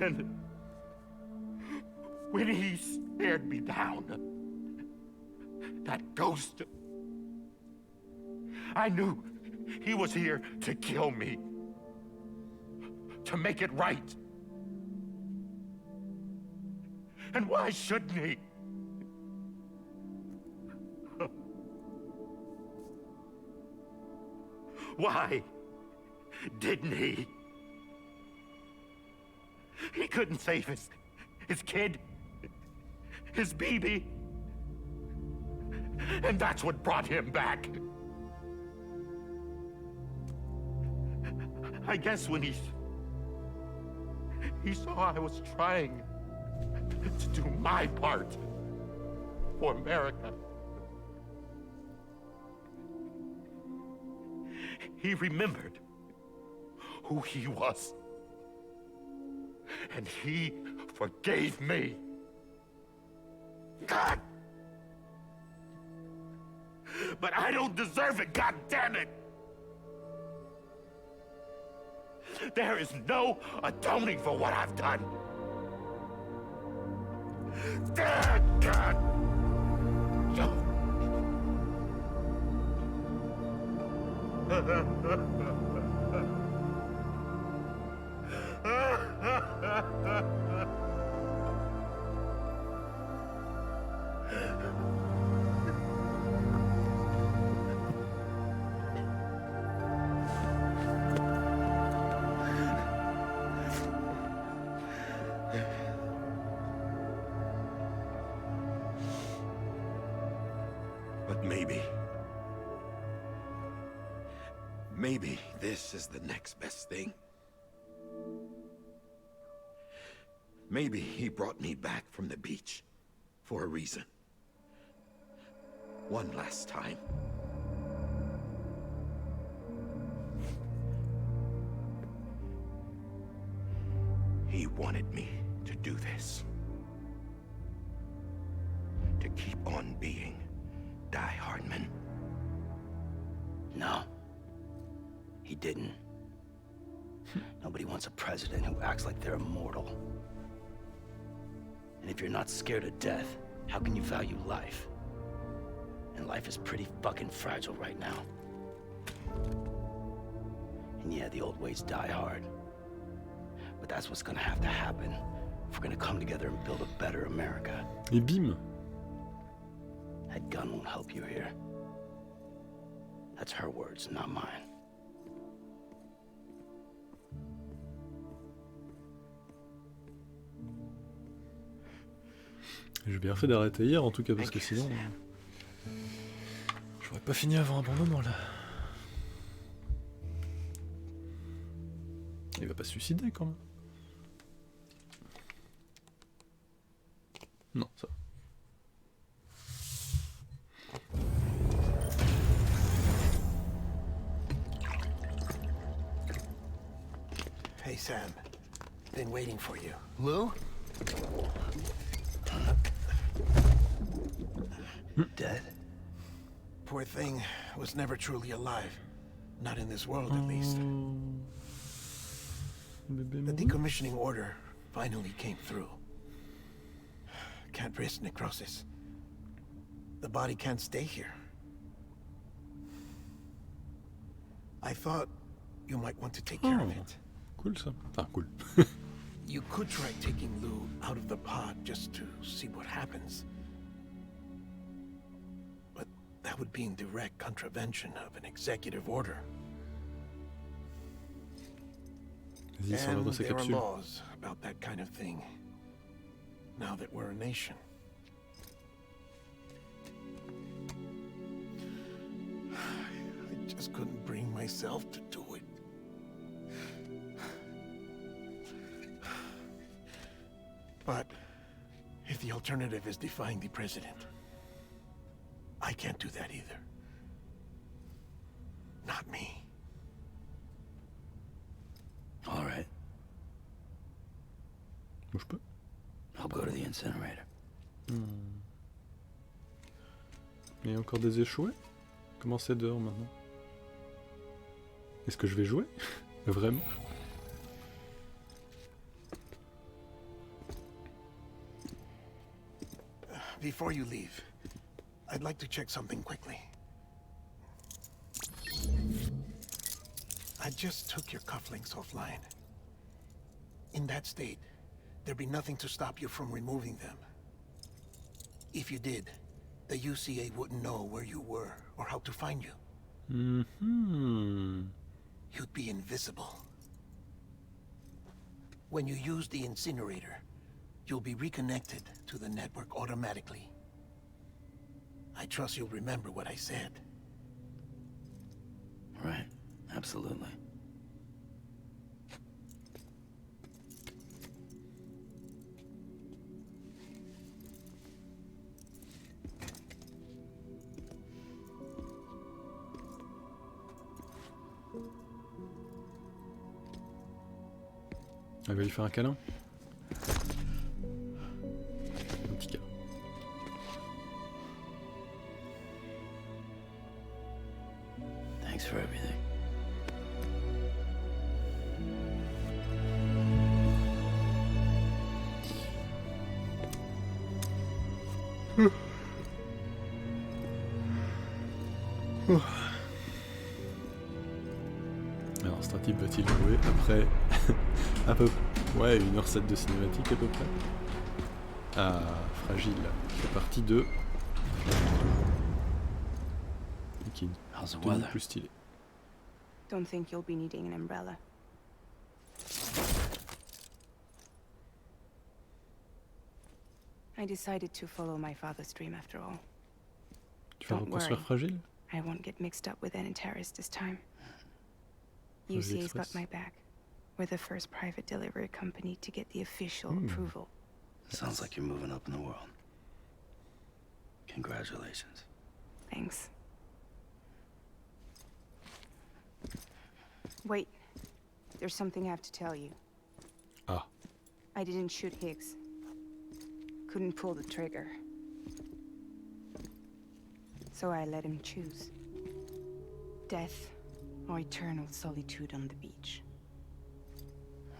And when he stared me down, that ghost, I knew he was here to kill me, to make it right. And why shouldn't he? Why didn't he? He couldn't save his kid, his baby. And that's what brought him back. I guess when he saw I was trying to do my part for America, he remembered who he was. And he forgave me. God! But I don't deserve it, God damn it! There is no atoning for what I've done. God! But maybe this is the next best thing. Maybe he brought me back from the beach for a reason. One last time. He wanted me to do this. To keep on being Die Hardman. No. He didn't. Nobody wants a president who acts like they're immortal. And if you're not scared of death, how can you value life? And life is pretty fucking fragile right now. And yeah, the old ways die hard. But that's what's gonna have to happen if we're gonna come together and build a better America. Et bim. That gun won't help you here. That's her words, not mine. J'ai bien fait d'arrêter hier en tout cas parce que Thank you, sinon... Sam. J'aurais pas fini avant un bon moment là. Il va pas se suicider quand même. Non, ça. Hey, Sam. Been waiting for you. Lou? Dead? Poor thing was never truly alive. Not in this world, at least. Bébé The mort. decommissioning order finally came through. Can't risk necrosis. The body can't stay here. I thought you might want to take care of Oh. it. Cool ça. Enfin cool. You could try taking Lou out of the pod just to see what happens. But that would be in direct contravention of an executive order. Vas-y, sors And dans sa there are capsule. laws about that kind of thing. Now that we're a nation. I just couldn't bring myself to do it. But if the alternative is defying the president, I can't do that either. Not me. All right. Moi je peux. I'll go to the incinerator. Il y a encore des échoués? Comment c'est dehors maintenant? Est-ce que je vais jouer? Vraiment? Before you leave, I'd like to check something quickly. I just took your cufflinks offline. In that state, there'd be nothing to stop you from removing them. If you did, the UCA wouldn't know where you were or how to find you. Mm-hmm. You'd be invisible. When you use the incinerator, you'll be reconnected to the network automatically. I trust you'll remember what I said. Right. Absolutely. Elle va lui faire un câlin. Un petit câlin. Thanks for everything. Alors, Stratib va-t-il jouer après à peu ouais 1h07 de cinématique à peu près. Ah, fragile. C'est partie de qui How's the tenue weather? plus stylé. Don't think you'll be needing an umbrella. I decided to follow my father's dream after all. Tu vas Don't reconstruire worry. fragile? I won't get mixed up with any terrorists this time. Fragile UCA's got Express. my back. We're the first private delivery company to get the official approval. Sounds like you're moving up in the world. Congratulations. Thanks. Wait. There's something I have to tell you. Ah, I didn't shoot Higgs. Couldn't pull the trigger. So I let him choose. Death or eternal solitude on the beach.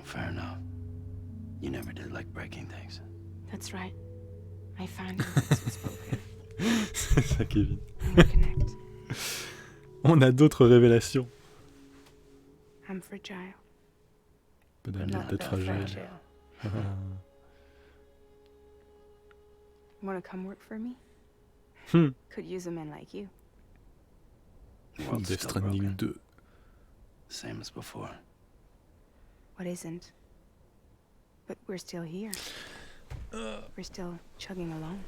Fair enough. You never did like breaking things. That's right. I found you spoken. c'est ça Kevin. And we connect. On a d'autres révélations. I'm fragile. Pas but d'anecdote not that fragile. fragile. Wanna come work for me? Hmm. Could use a man like you. The world's Death still Stranding broken. 2. Same as before. What isn't? But we're still here. We're still chugging along.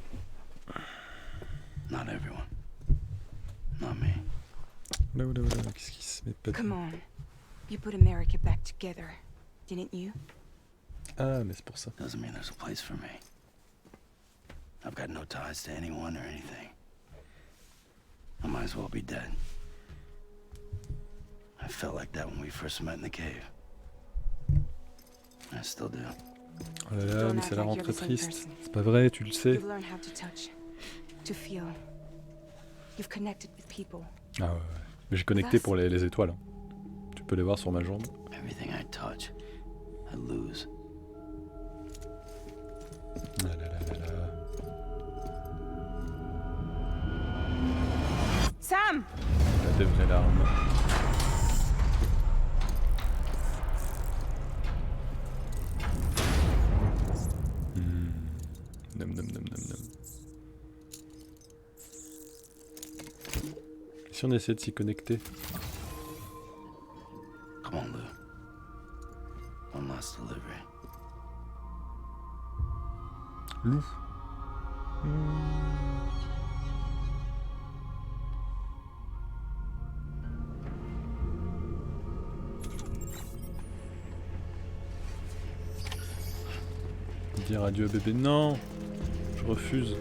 Not everyone. Not me. Voilà, qu'est-ce qui se met pas Come on. You put America back together, didn't you? Ah, mais c'est pour ça. Doesn't mean there's a place for me. I've got no ties to anyone or anything. I might as well be dead. I felt like that when we first met in the cave. I still do. Oh là là, mais ça la rend très triste. C'est pas vrai, tu le sais. You've learned how to touch, to feel. You've connected with people. Ah ouais, ouais. Mais j'ai connecté pour les étoiles. Hein. Tu peux les voir sur ma jambe. Everything I touch, I lose. Ah là là là là. Sam! La des vraies larmes. Nom nom nom nom nom. Et si on essaie de s'y connecter? Come on, Lou. One last delivery. Loup. Dire adieu à bébé. Non, je refuse.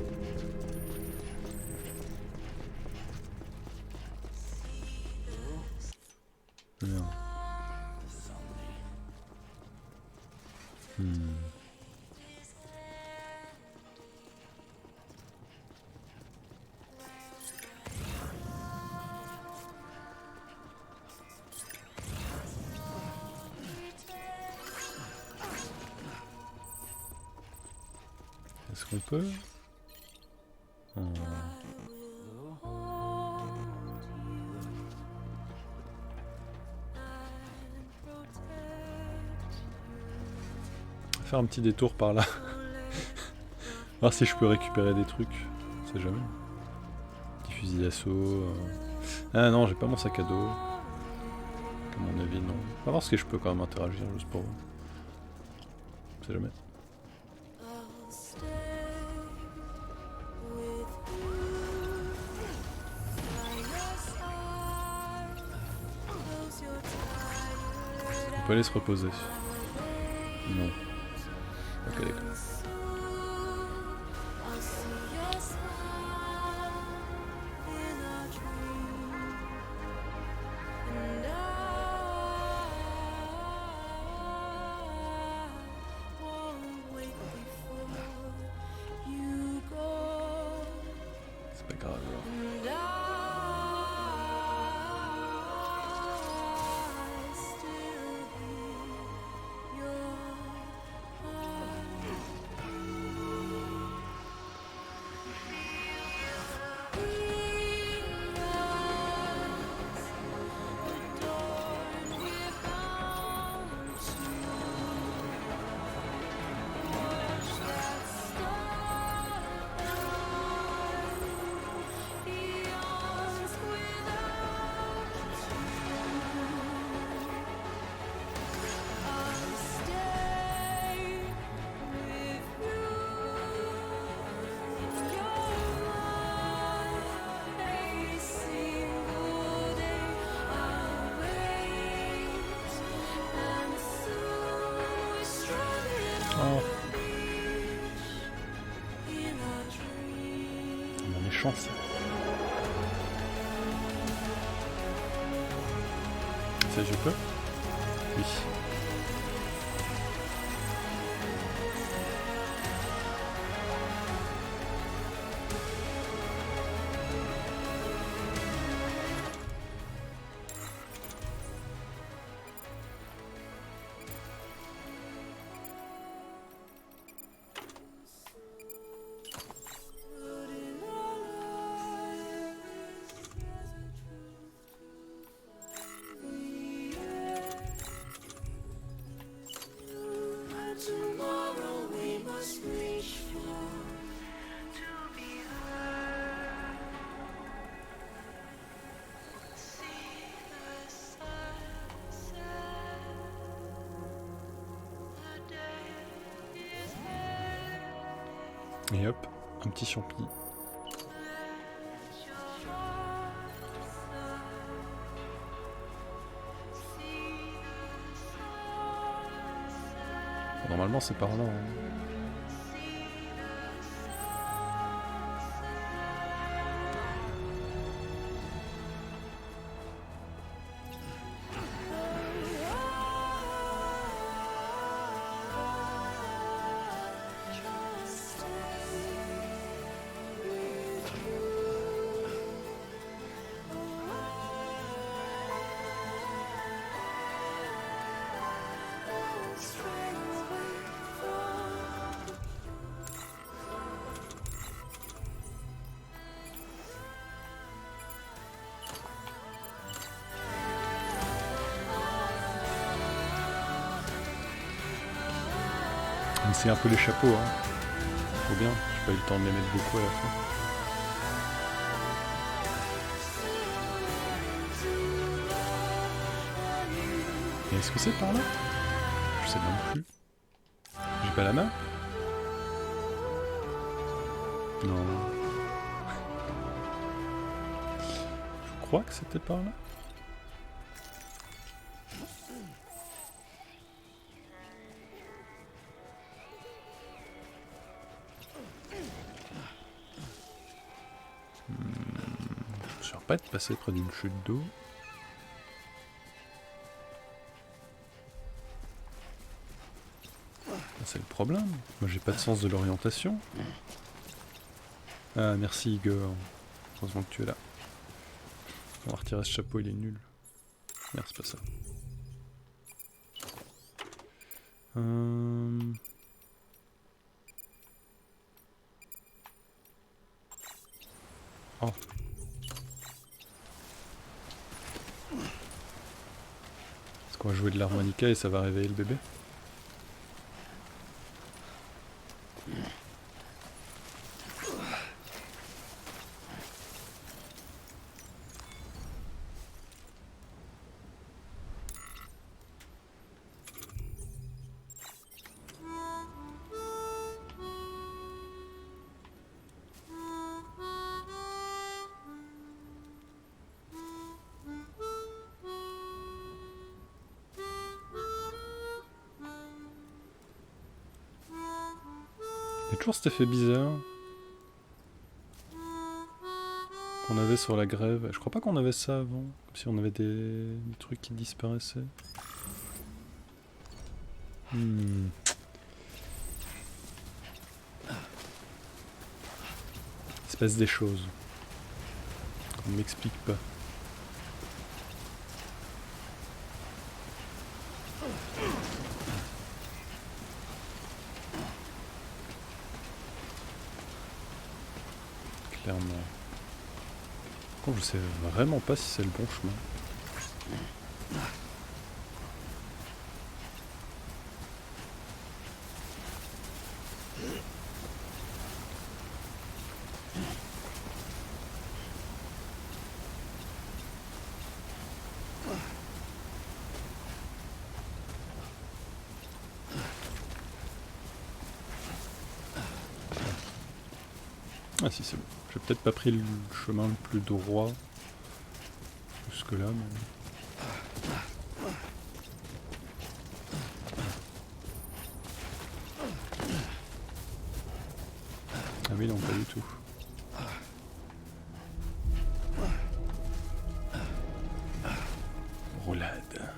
Non. Est-ce qu'on peut? Oh. Faire un petit détour par là. Voir si je peux récupérer des trucs. On sait jamais. Petit fusil d'assaut. Ah non, j'ai pas mon sac à dos. À mon avis, non. On va voir si je peux quand même interagir juste pour. On sait jamais. On peut aller se reposer. Non. Ok, d'accord. C'est pas grave alors. Oh. On est chanceux. Ça je peux? Oui. Et hop, un petit champi. Normalement c'est par là. Hein. C'est un peu les chapeaux, hein. Faut bien, j'ai pas eu le temps de les mettre beaucoup à la fin. Et est-ce que c'est par là? Je sais même plus. J'ai pas la main? Non. Je crois que c'était par là. Je ne pas être passé près d'une chute d'eau. C'est le problème. Moi j'ai pas de sens de l'orientation. Ah merci Igor. Heureusement que tu es là. On va retirer ce chapeau, il est nul. Merde, c'est pas ça. Oh. Est-ce qu'on va jouer de l'harmonica et ça va réveiller le bébé? Il y a toujours cet effet bizarre qu'on avait sur la grève. Je crois pas qu'on avait ça avant. Comme si on avait des trucs qui disparaissaient. Il se passe des choses. On ne m'explique pas. Clairement. Par contre, je sais vraiment pas si c'est le bon chemin. Ah si, c'est bon. J'ai peut-être pas pris le chemin le plus droit jusque là, mais... Ah oui, non, pas du tout. Roulade.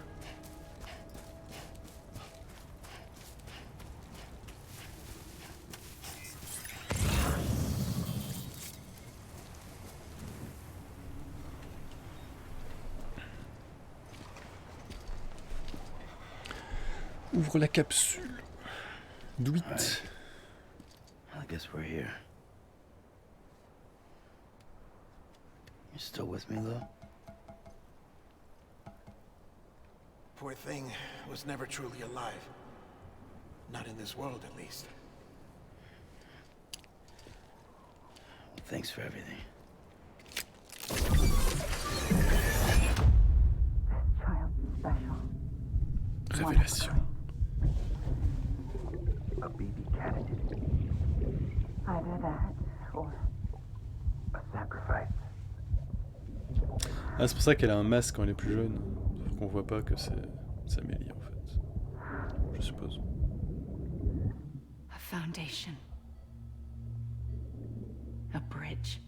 Ouvre la capsule. Do it. Right. I guess we're here. You still with me, Lou? Poor thing was never truly alive. Not in this world, at least. Well, thanks for everything. Révélation. A baby candidate. I've Ah, c'est pour ça qu'elle a un masque quand elle est plus jeune. Sauf qu'on voit pas que c'est Amélie en fait. Je suppose. A foundation. A bridge.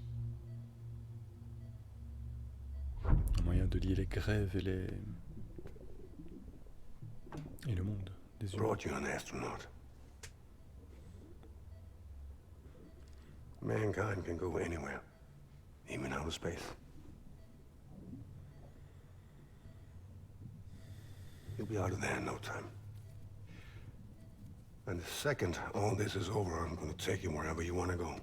Un moyen de lier les grèves et les... et le monde des humains. Brought you an astronaut. Mankind can go anywhere, even outer space. You'll be out of there in no time. And the second all this is over, I'm gonna take you wherever you wanna go.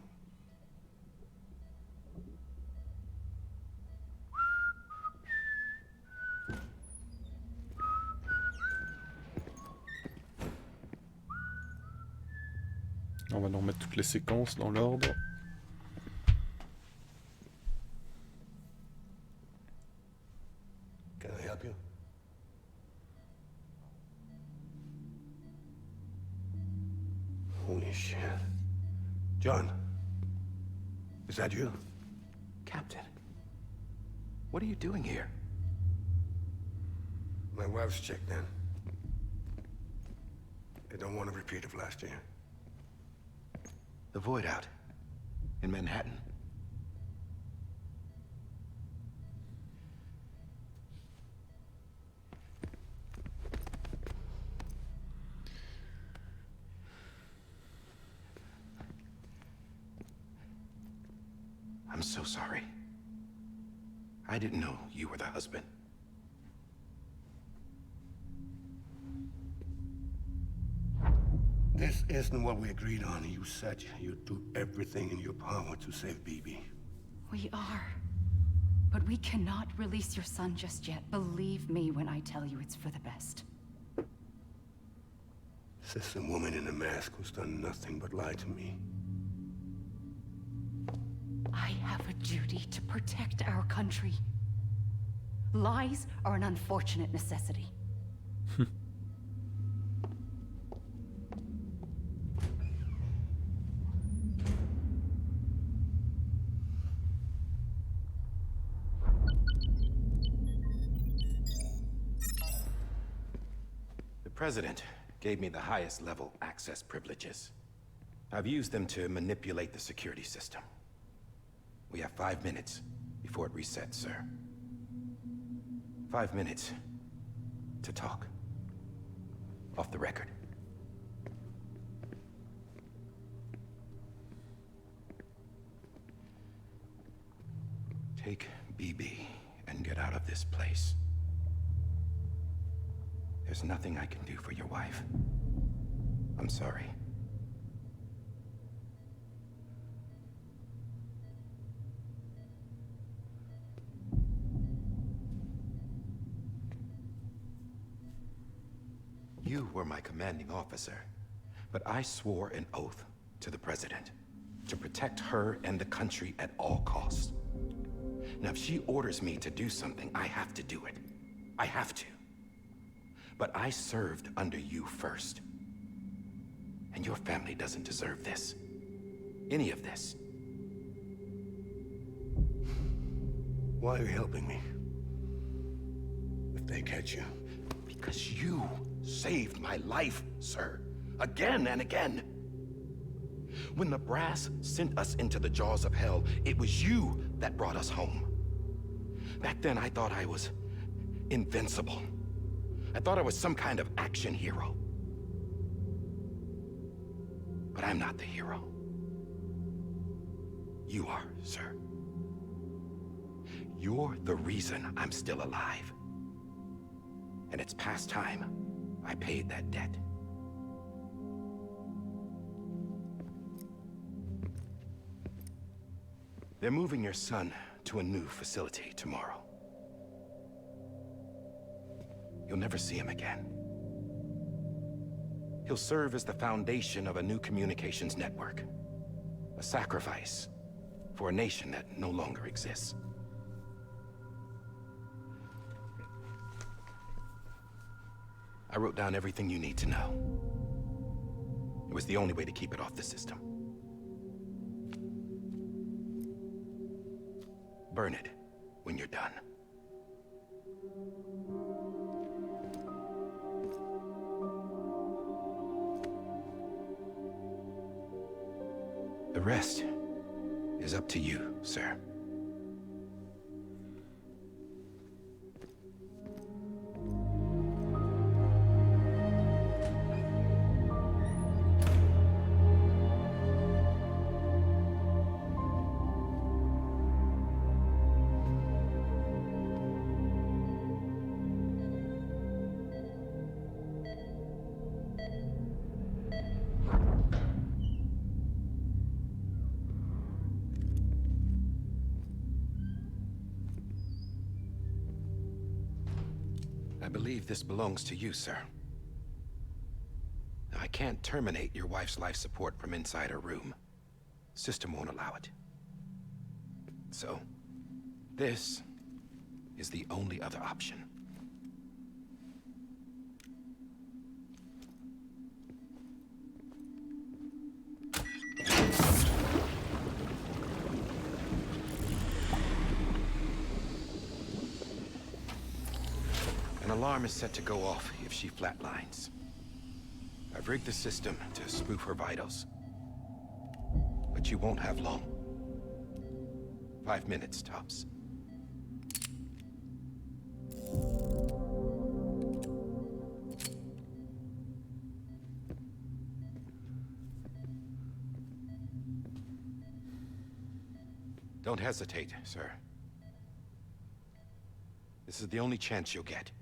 On va nous remettre toutes les séquences dans l'ordre. Can I help you? Holy shit. John, is that you? Captain, what are you doing here? My wife's checked in. They don't want a repeat of last year. The void out in Manhattan. I'm so sorry. I didn't know you were the husband. This isn't what we agreed on. You said you'd do everything in your power to save BB. We are. But we cannot release your son just yet. Believe me when I tell you it's for the best. This is a woman in a mask who's done nothing but lie to me. I have a duty to protect our country. Lies are an unfortunate necessity. The President gave me the highest level access privileges. I've used them to manipulate the security system. We have 5 minutes before it resets, sir. 5 minutes to talk. Off the record. Take BB and get out of this place. There's nothing I can do for your wife. I'm sorry. You were my commanding officer, but I swore an oath to the President to protect her and the country at all costs. Now, if she orders me to do something, I have to do it. I have to. But I served under you first. And your family doesn't deserve this. Any of this. Why are you helping me? If they catch you. Because you saved my life, sir. Again and again. When the brass sent us into the jaws of hell, it was you that brought us home. Back then, I thought I was invincible. I thought I was some kind of action hero. But I'm not the hero. You are, sir. You're the reason I'm still alive. And it's past time I paid that debt. They're moving your son to a new facility tomorrow. You'll never see him again. He'll serve as the foundation of a new communications network. A sacrifice for a nation that no longer exists. I wrote down everything you need to know. It was the only way to keep it off the system. Burn it when you're done. rest is up to you, sir. I believe this belongs to you, sir. I can't terminate your wife's life support from inside her room. System won't allow it. So, this is the only other option. An alarm is set to go off if she flatlines. I've rigged the system to spoof her vitals. But you won't have long. 5 minutes, tops. Don't hesitate, sir. This is the only chance you'll get.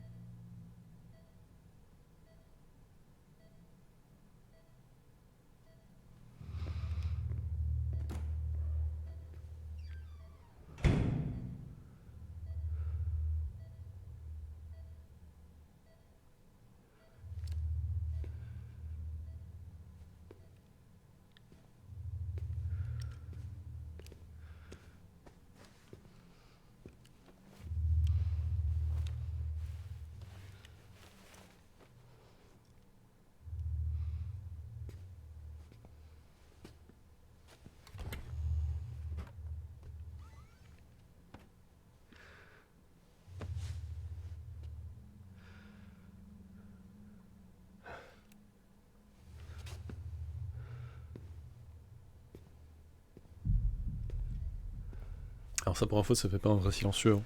Alors ça pour info, ça fait pas un vrai silencieux. Hein.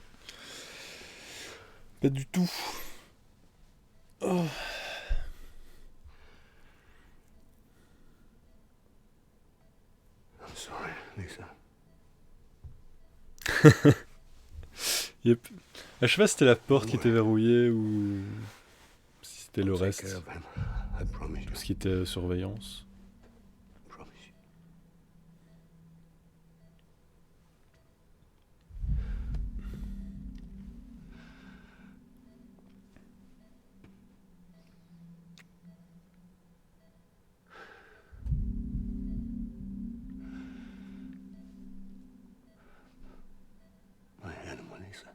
Pas du tout. Oh. I'm sorry, Lisa. Yep. Je sais pas si c'était la porte qui était verrouillée ou si c'était le Take reste. care of him. I promise you. Ce qui était surveillance. Promise you. My animal, Lisa.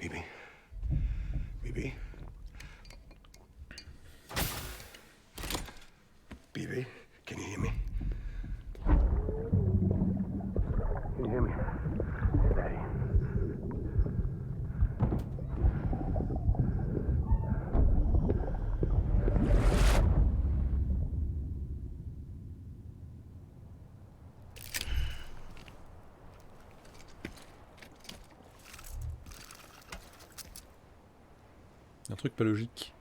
Bibi. Bibi. Bibi, can you hear me? Can you hear me? Daddy. Un truc pas logique.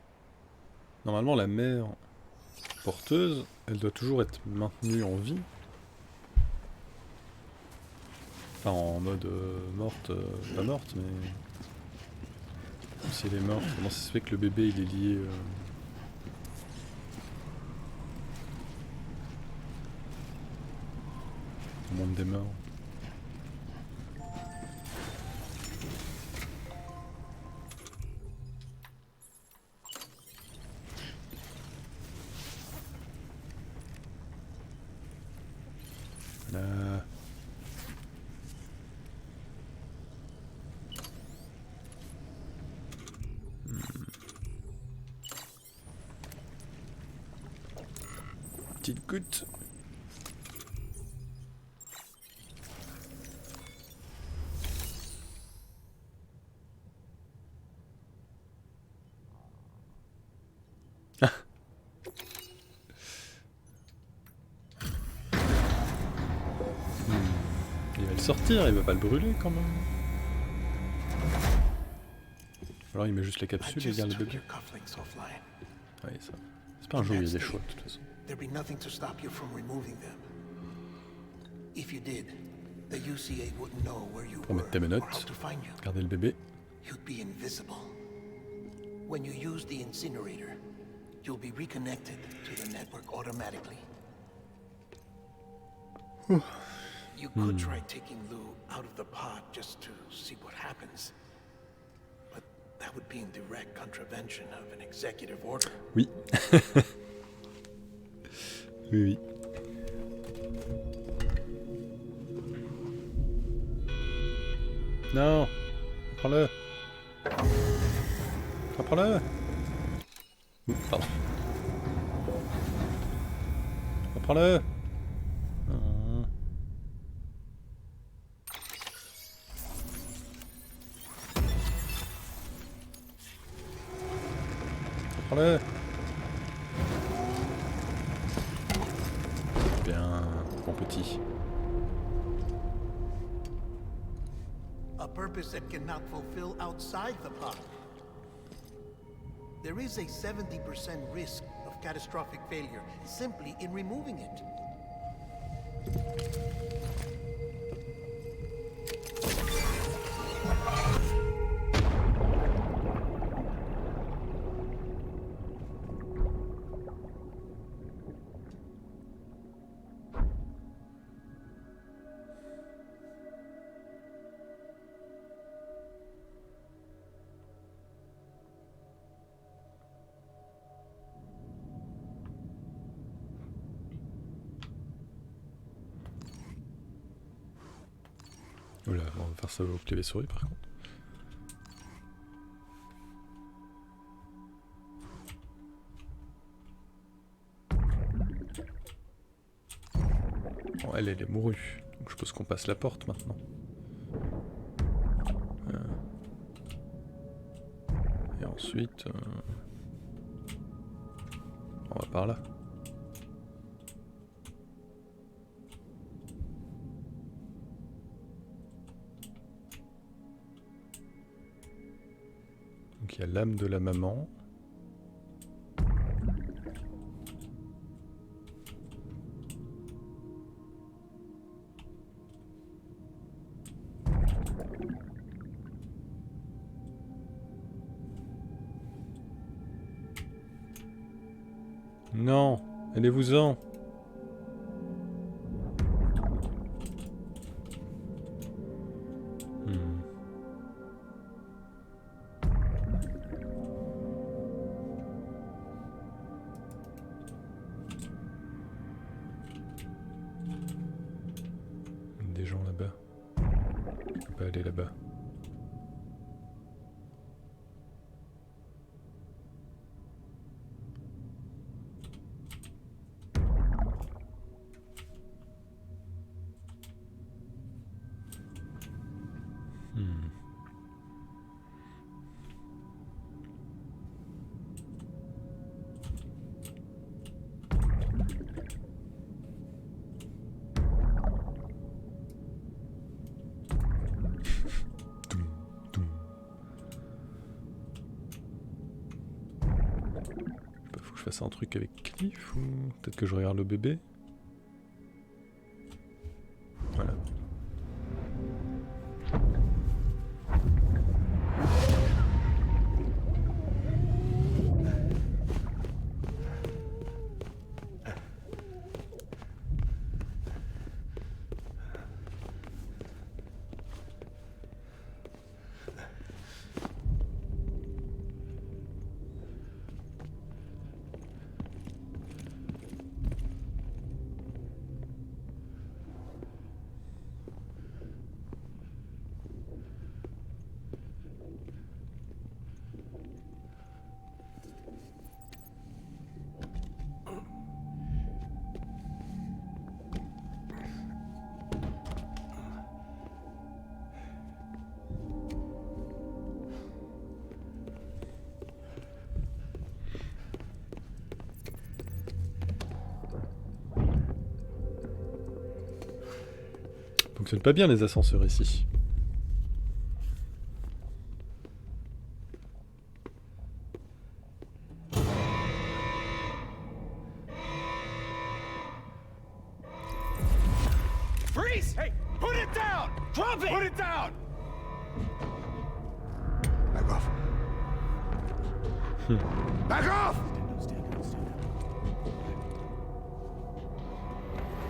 Normalement, la mère porteuse, elle doit toujours être maintenue en vie. Enfin, en mode morte, pas morte, mais... Si elle est morte, comment ça se fait que le bébé, il est lié... au monde des morts? Voilà. Petite goutte. Il va le sortir, il va pas le brûler quand même. Alors il met juste la I capsule et il just garde le took bébé. your cufflinks offline. Ouais, ça. C'est pas un jeu où il y a des choix de toute façon. There'd be nothing to stop you from removing them. If you did, the UCA wouldn't know where you Pour were mettre tes or how menottes, to find you. garder le bébé. You'd be invisible. When you use the incinerator, you'll be reconnected to the network automatically. You could try taking Lou out of the pod just to see what happens. But that would be in direct contravention of an executive order. Oui. Oui, oui. Non. Prends-le. Reprends-le. Pardon. Reprends-le. Reprends-le. Bien, bon petit. A purpose that cannot fulfill outside the pod. There is a 70% risk of catastrophic failure simply in removing it. Oula, on va faire ça au clavier souris par contre. Bon, elle est mourue. Donc je suppose qu'on passe la porte maintenant. Et ensuite... on va par là. Donc il y a l'âme de la maman. Non, allez-vous-en. Des gens là-bas. Je peux pas aller là-bas. Faut que je fasse un truc avec Cliff ou peut-être que je regarde le bébé. Voilà. fonctionne pas bien les ascenseurs ici. Freeze! Hey, put it down! Drop it! Put it down! Back off. Back off!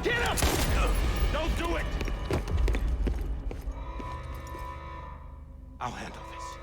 Get him! Don't do it! I'll handle this.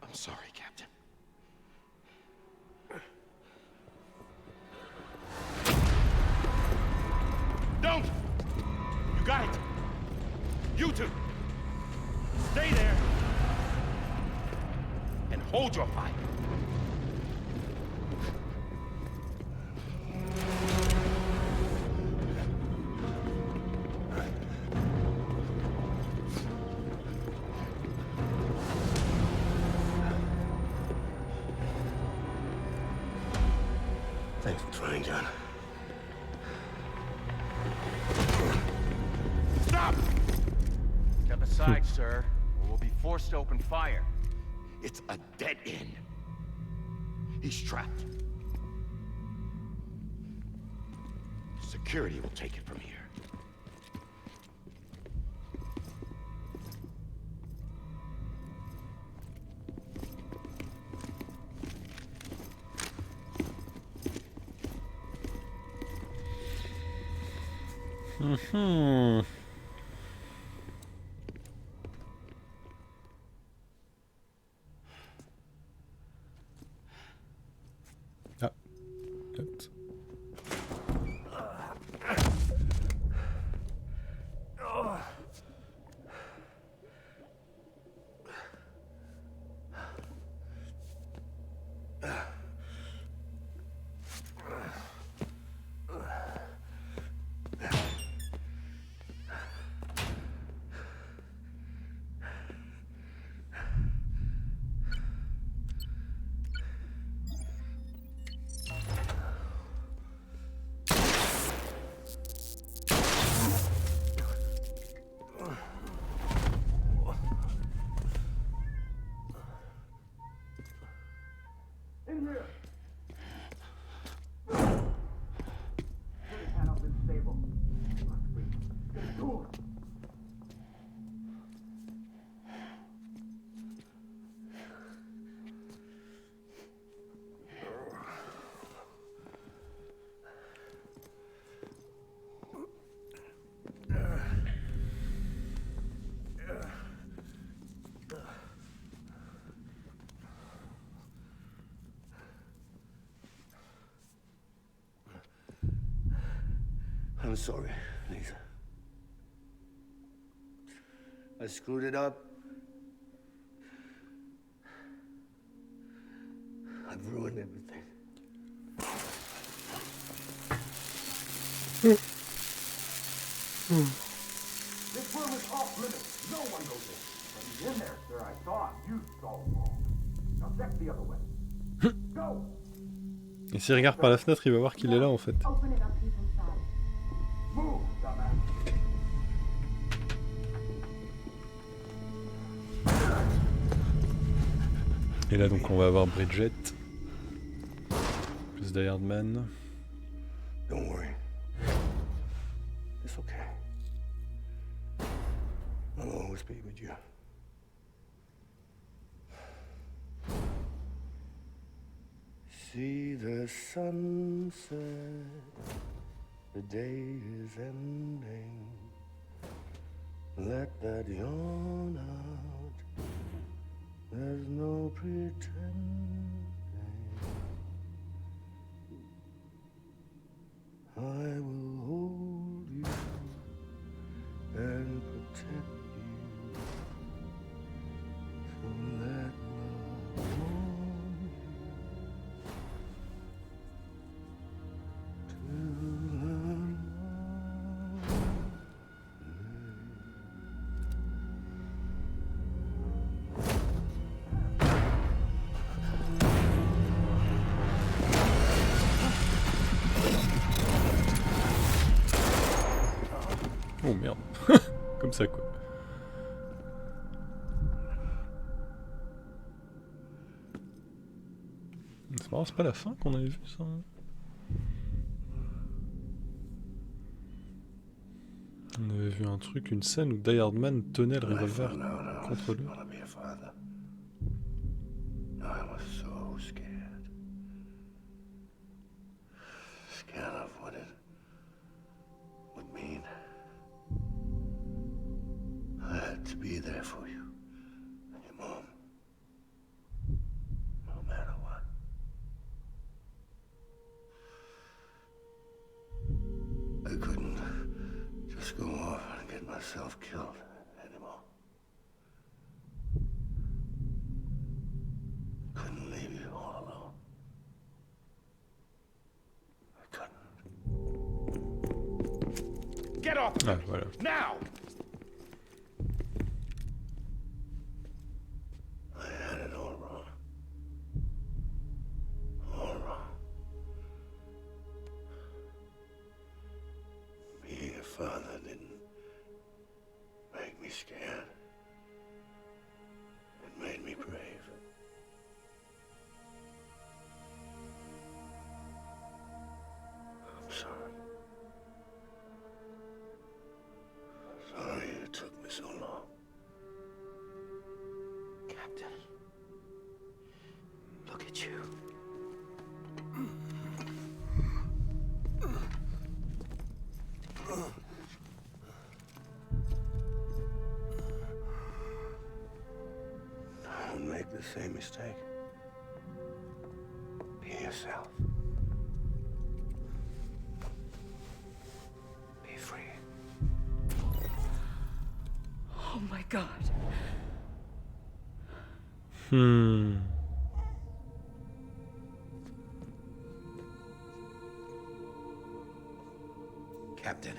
I'm sorry, Captain. Don't! You got it! You two! Stay there! And hold your fire! Thanks for trying, John. Stop! Step aside, sir, or we'll be forced to open fire. It's a dead end. He's trapped. Security will take it from here. Mhm. Ah. Note. I'm sorry, Lisa. I screwed it up. I've ruined everything. This room is off limits. No one goes in. But he's in there, sir. I saw him. You saw him all. Now check the other way. Go! Et s'il regarde par la fenêtre, il va voir qu'il est là en fait. Open it up, he's inside. Move, dumbass. Et là donc on va avoir Bridget. Plus d'Ironman. Don't worry. It's okay. I'll always be with you. See the sunset, the day is ending. Let that yawn out, There's no pretending. I will hold you and protect you. So let love warm you to learn Oh merde. Comme ça quoi. C'est marrant, c'est pas la fin qu'on avait vu ça. On avait vu un truc, une scène où Die Hard Man tenait le revolver contre lui. I was so scared. Scared of what it would mean. I had to be there for you and your mom. No matter what. I couldn't just go off and get myself killed anymore. Couldn't leave you all alone. I couldn't. Get off of Ah me! voilà. Now! I had it all wrong. All wrong. Being a father didn't make me scared. It made me brave. I'm sorry. Sorry it took me so long. Captain, look at you. Don't make the same mistake. Be yourself. Be free. Oh my god. Captain,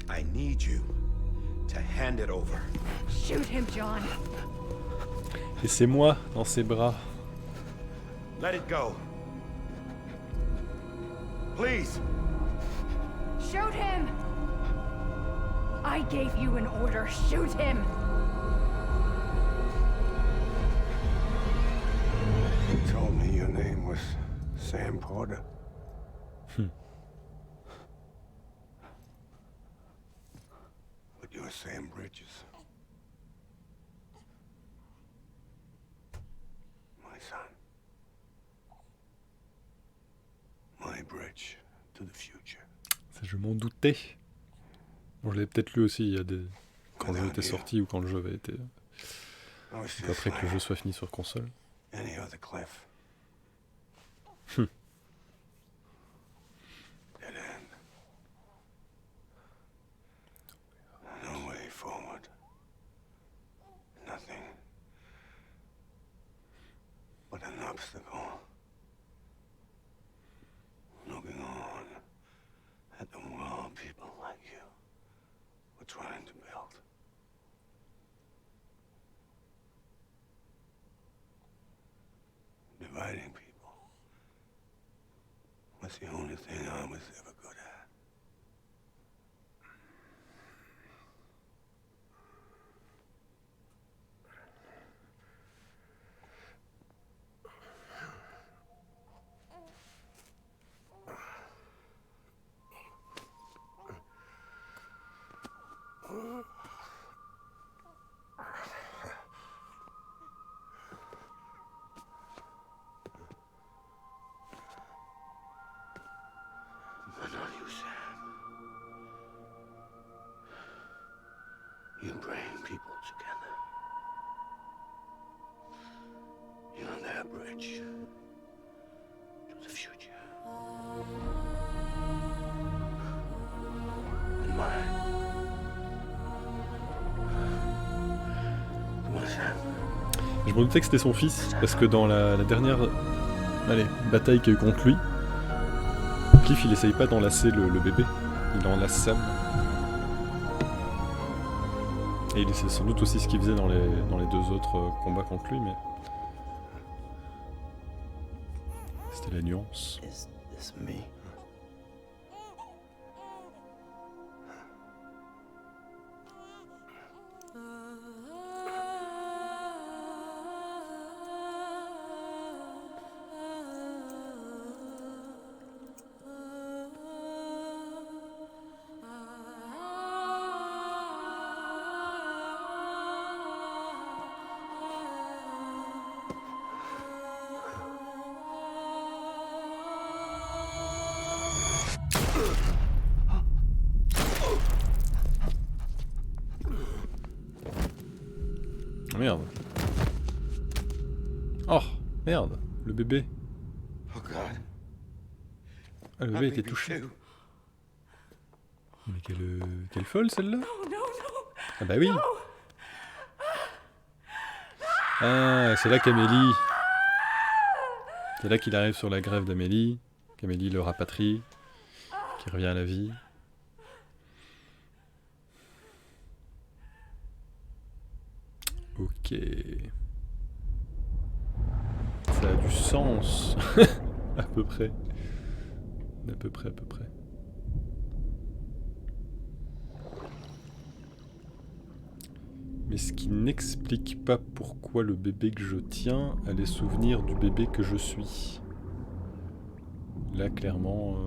I need you to hand it over. Shoot him, John. Et c'est moi dans ses bras. Let it go. Please! Shoot him! I gave you an order. Shoot him! You told me your name was Sam Porter. But you're Sam Bridges. My son. My bridge to the future. Ça, je m'en doutais. Bon, je l'avais peut-être lu aussi il y a des... quand le jeu était sorti ou quand le jeu avait été... I was just Après que le like jeu soit fini sur console. any other cliff. Dead end. No way forward. Nothing but an obstacle. Looking on at the world people like you were trying to build. Dividing people was the only thing I was ever good at. But not you, Sam. You bring people together. bridge to the future. And mine. Come on, Sam. Je me doutais que c'était son fils, parce que dans la dernière bataille qu'il y a eu contre lui, Cliff il essaye pas d'enlacer le bébé, il enlace Sam. Et c'est sans doute aussi ce qu'il faisait dans les deux autres combats contre lui, mais... C'était la nuance. Is this me? Merde. Oh, merde, le bébé. Oh God. Ah, le bébé a été touché. Mais quelle folle celle-là. Ah bah oui. Ah, c'est là qu'Amélie... C'est là qu'il arrive sur la grève d'Amélie, qu'Amélie le rapatrie, qu'il revient à la vie. Ok. Ça a du sens. À peu près. À peu près. Mais ce qui n'explique pas pourquoi le bébé que je tiens a les souvenirs du bébé que je suis. Là, clairement...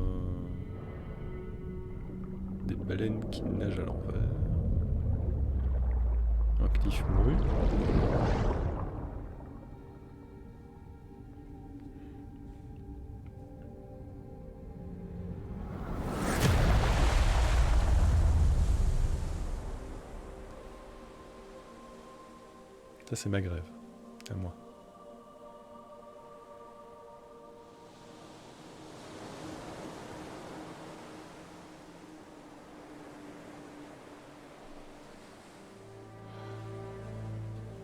Des baleines qui nagent à l'envers. Un Cliff mouru. Ça c'est ma grève, à moi.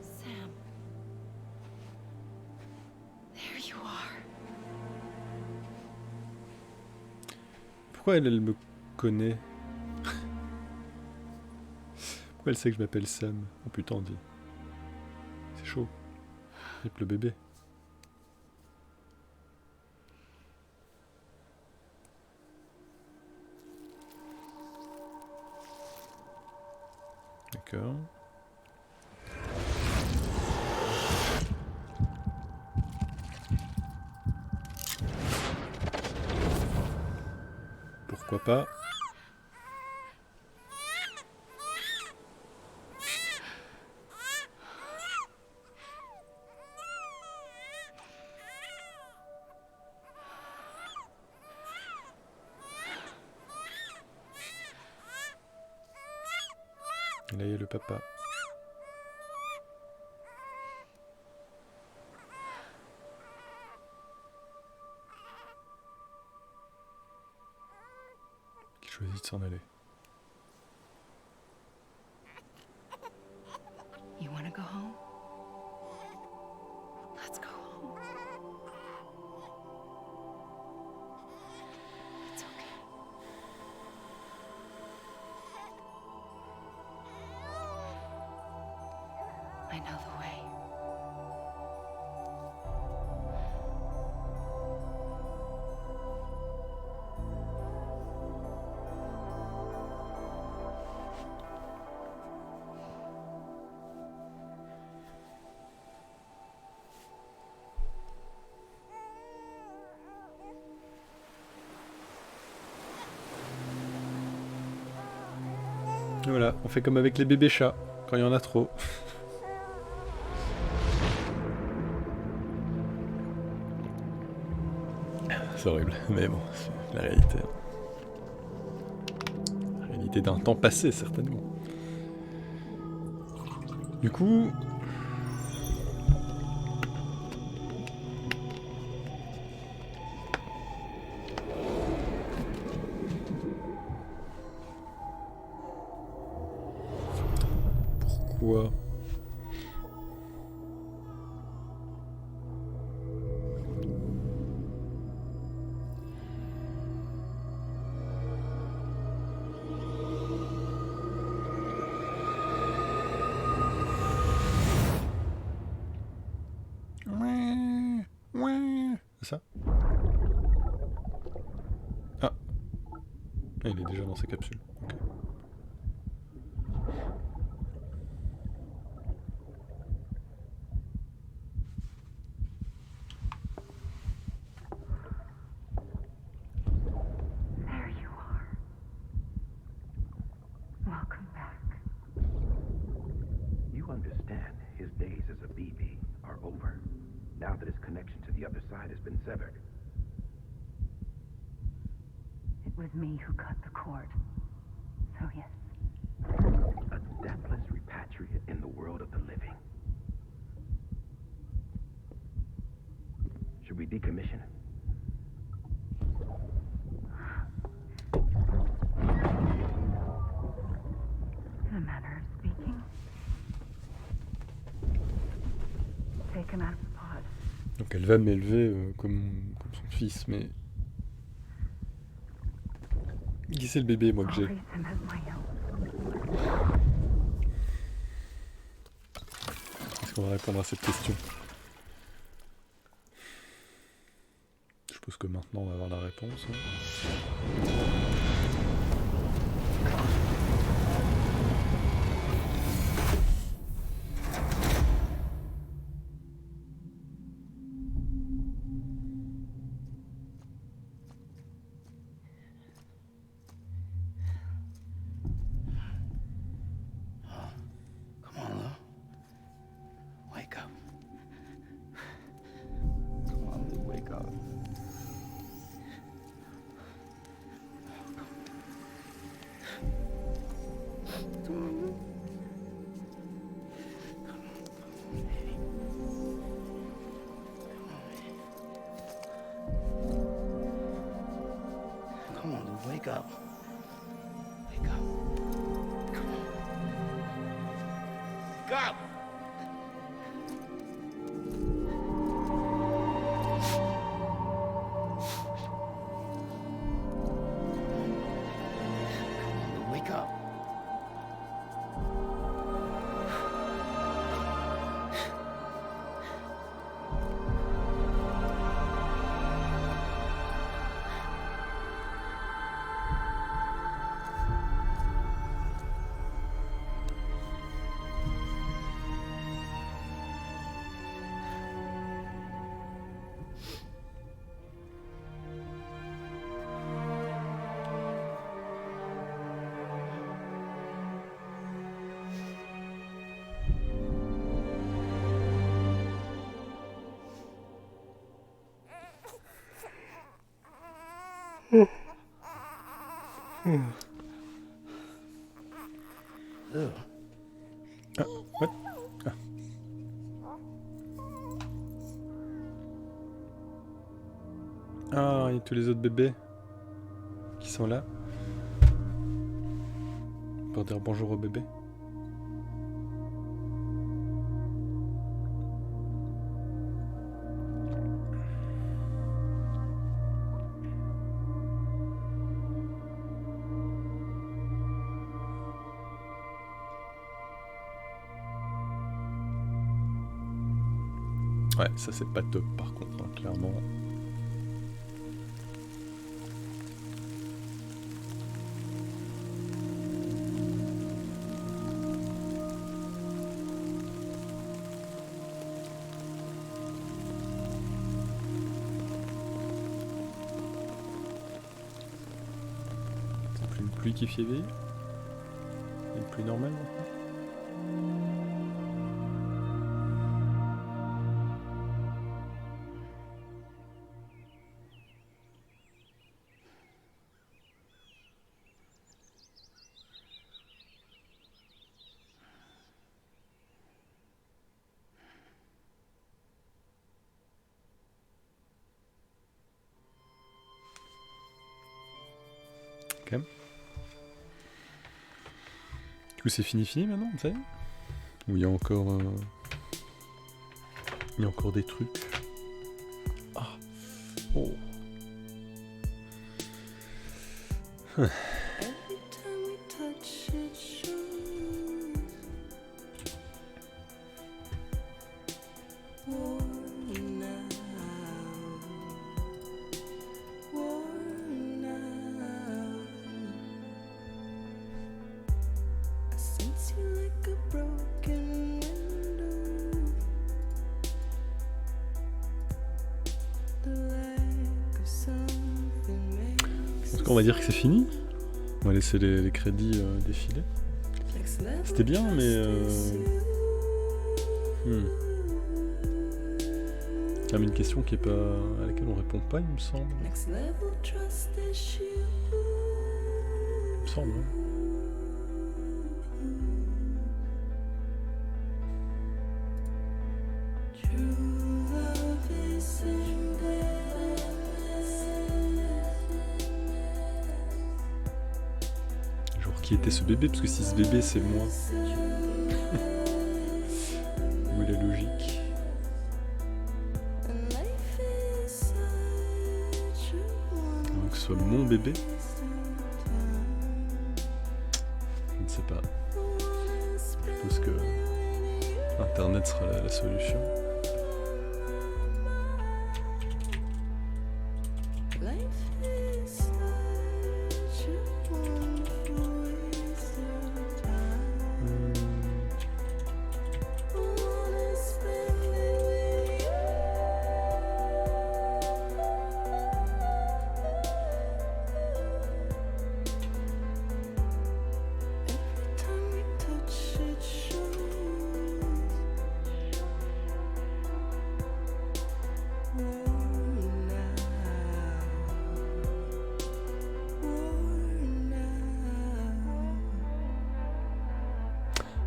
Sam. There you are. Pourquoi elle me connaît? Pourquoi elle sait que je m'appelle Sam? Oh putain, on dit. C'est chaud. Rip le bébé. D'accord. Pourquoi pas? Et là, il y a le papa. Qui choisit de s'en aller. You wanna go home? Let's go home. It's okay. I know the way. Et voilà, on fait comme avec les bébés chats, quand il y en a trop. C'est horrible, mais bon, c'est la réalité. La réalité d'un temps passé, certainement. Du coup... Quoi? C'est ça? Ah. Ah, il est déjà dans sa capsule. Ok. There you are. Welcome back. You understand his days as a BB are over, now that his connection to the other side has been severed. It was me who cut the cord. So yes. A deathless repatriate in the world of the living. Should we decommission him? In a manner of speaking. Take him out of the pod. Donc elle va m'élever comme son fils, mais... Qui c'est le bébé, moi, que I'll j'ai? raise him as my own. Est-ce qu'on va répondre à cette question? Je suppose que maintenant on va avoir la réponse. Hein. Come on, Lou. Wake up. Come on, Lou, wake up. Come on, Lou. Come on, Lou, wake up. Wake up. Come on. Wake up! Come on, Lou, wake up. Lou. What? Ah, il y a tous les autres bébés qui sont là. Pour dire bonjour aux bébés. Ouais, ça c'est pas top par contre, hein, clairement. C'est plus une pluie qui fait vivre. Une pluie normale maintenant. Ok. Du coup c'est fini maintenant, ça y est? Où il y a encore... il y a encore des trucs. Ah. Oh. On va dire que c'est fini. On va laisser les crédits défiler. C'était bien, mais... Il y a une question qui est pas... à laquelle on répond pas, il me semble. Il me semble, hein. Qui était ce bébé, parce que si ce bébé c'est moi, où est la logique? Donc que ce soit mon bébé, je ne sais pas. Je pense que Internet sera la solution.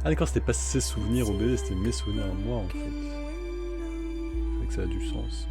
Ah d'accord, c'était pas ses souvenirs au bébé, c'était mes souvenirs à moi en fait. C'est vrai que ça a du sens.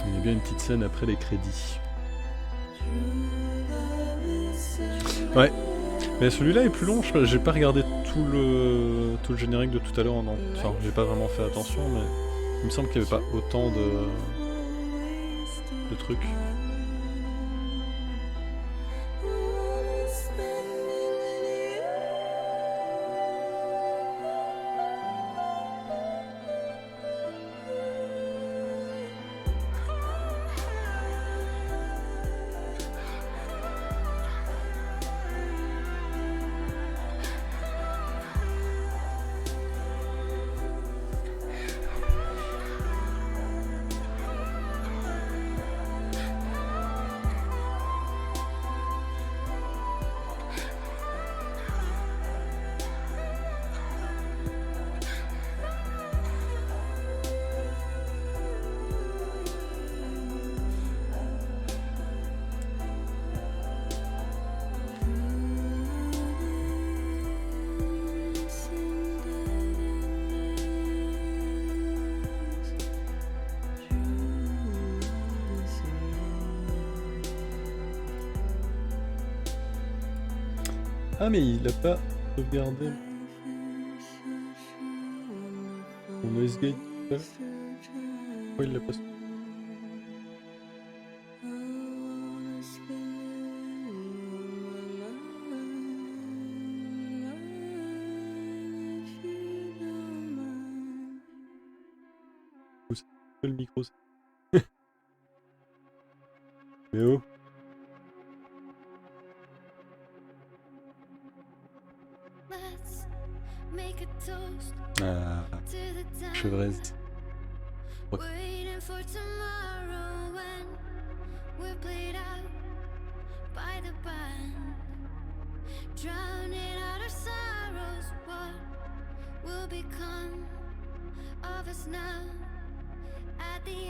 Il y a bien une petite scène après les crédits. Ouais, mais celui-là est plus long, j'ai pas regardé tout le générique de tout à l'heure, enfin j'ai pas vraiment fait attention, mais il me semble qu'il n'y avait pas autant de trucs. Ah mais il a pas sauvegardé mon noise gate. Pourquoi il l'a pas sauvegardé? Le micro. Mais oh. Ah, chevresse. Ouais. by the band, drowning out our sorrows. What will become of us now at the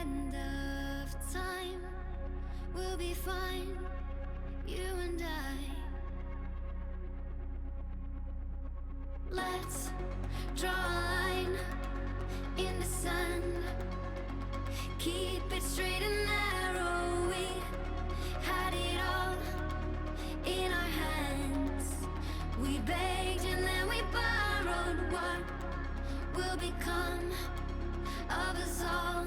end of time? We'll be fine, you and I. Let's draw a line in the sand, keep it straight and narrow. We had it all in our hands. We begged and then we borrowed. What will become of us all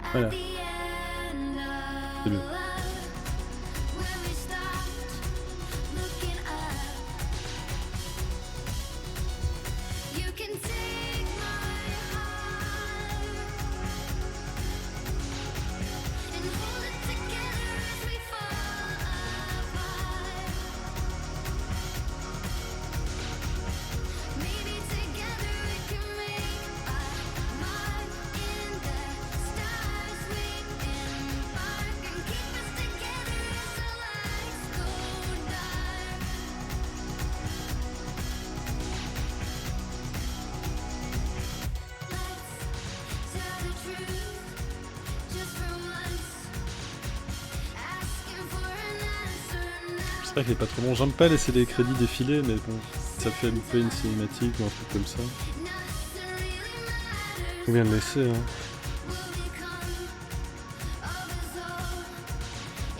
at Voilà. the end C'est of bien. love? When we stopped looking up, you can take my heart and hold it together as we fall apart. Maybe together we can make a mark in the stars. We embark and keep us together as the lights go dark. Let's tell the truth just for once. Asking for an answer now. J'espère qu'il est pas trop long. J'aime pas laisser les crédits défiler, mais bon, ça fait louper une cinématique ou un truc comme ça. Nothing really matters. Faut bien le laisser, hein. Will become of us all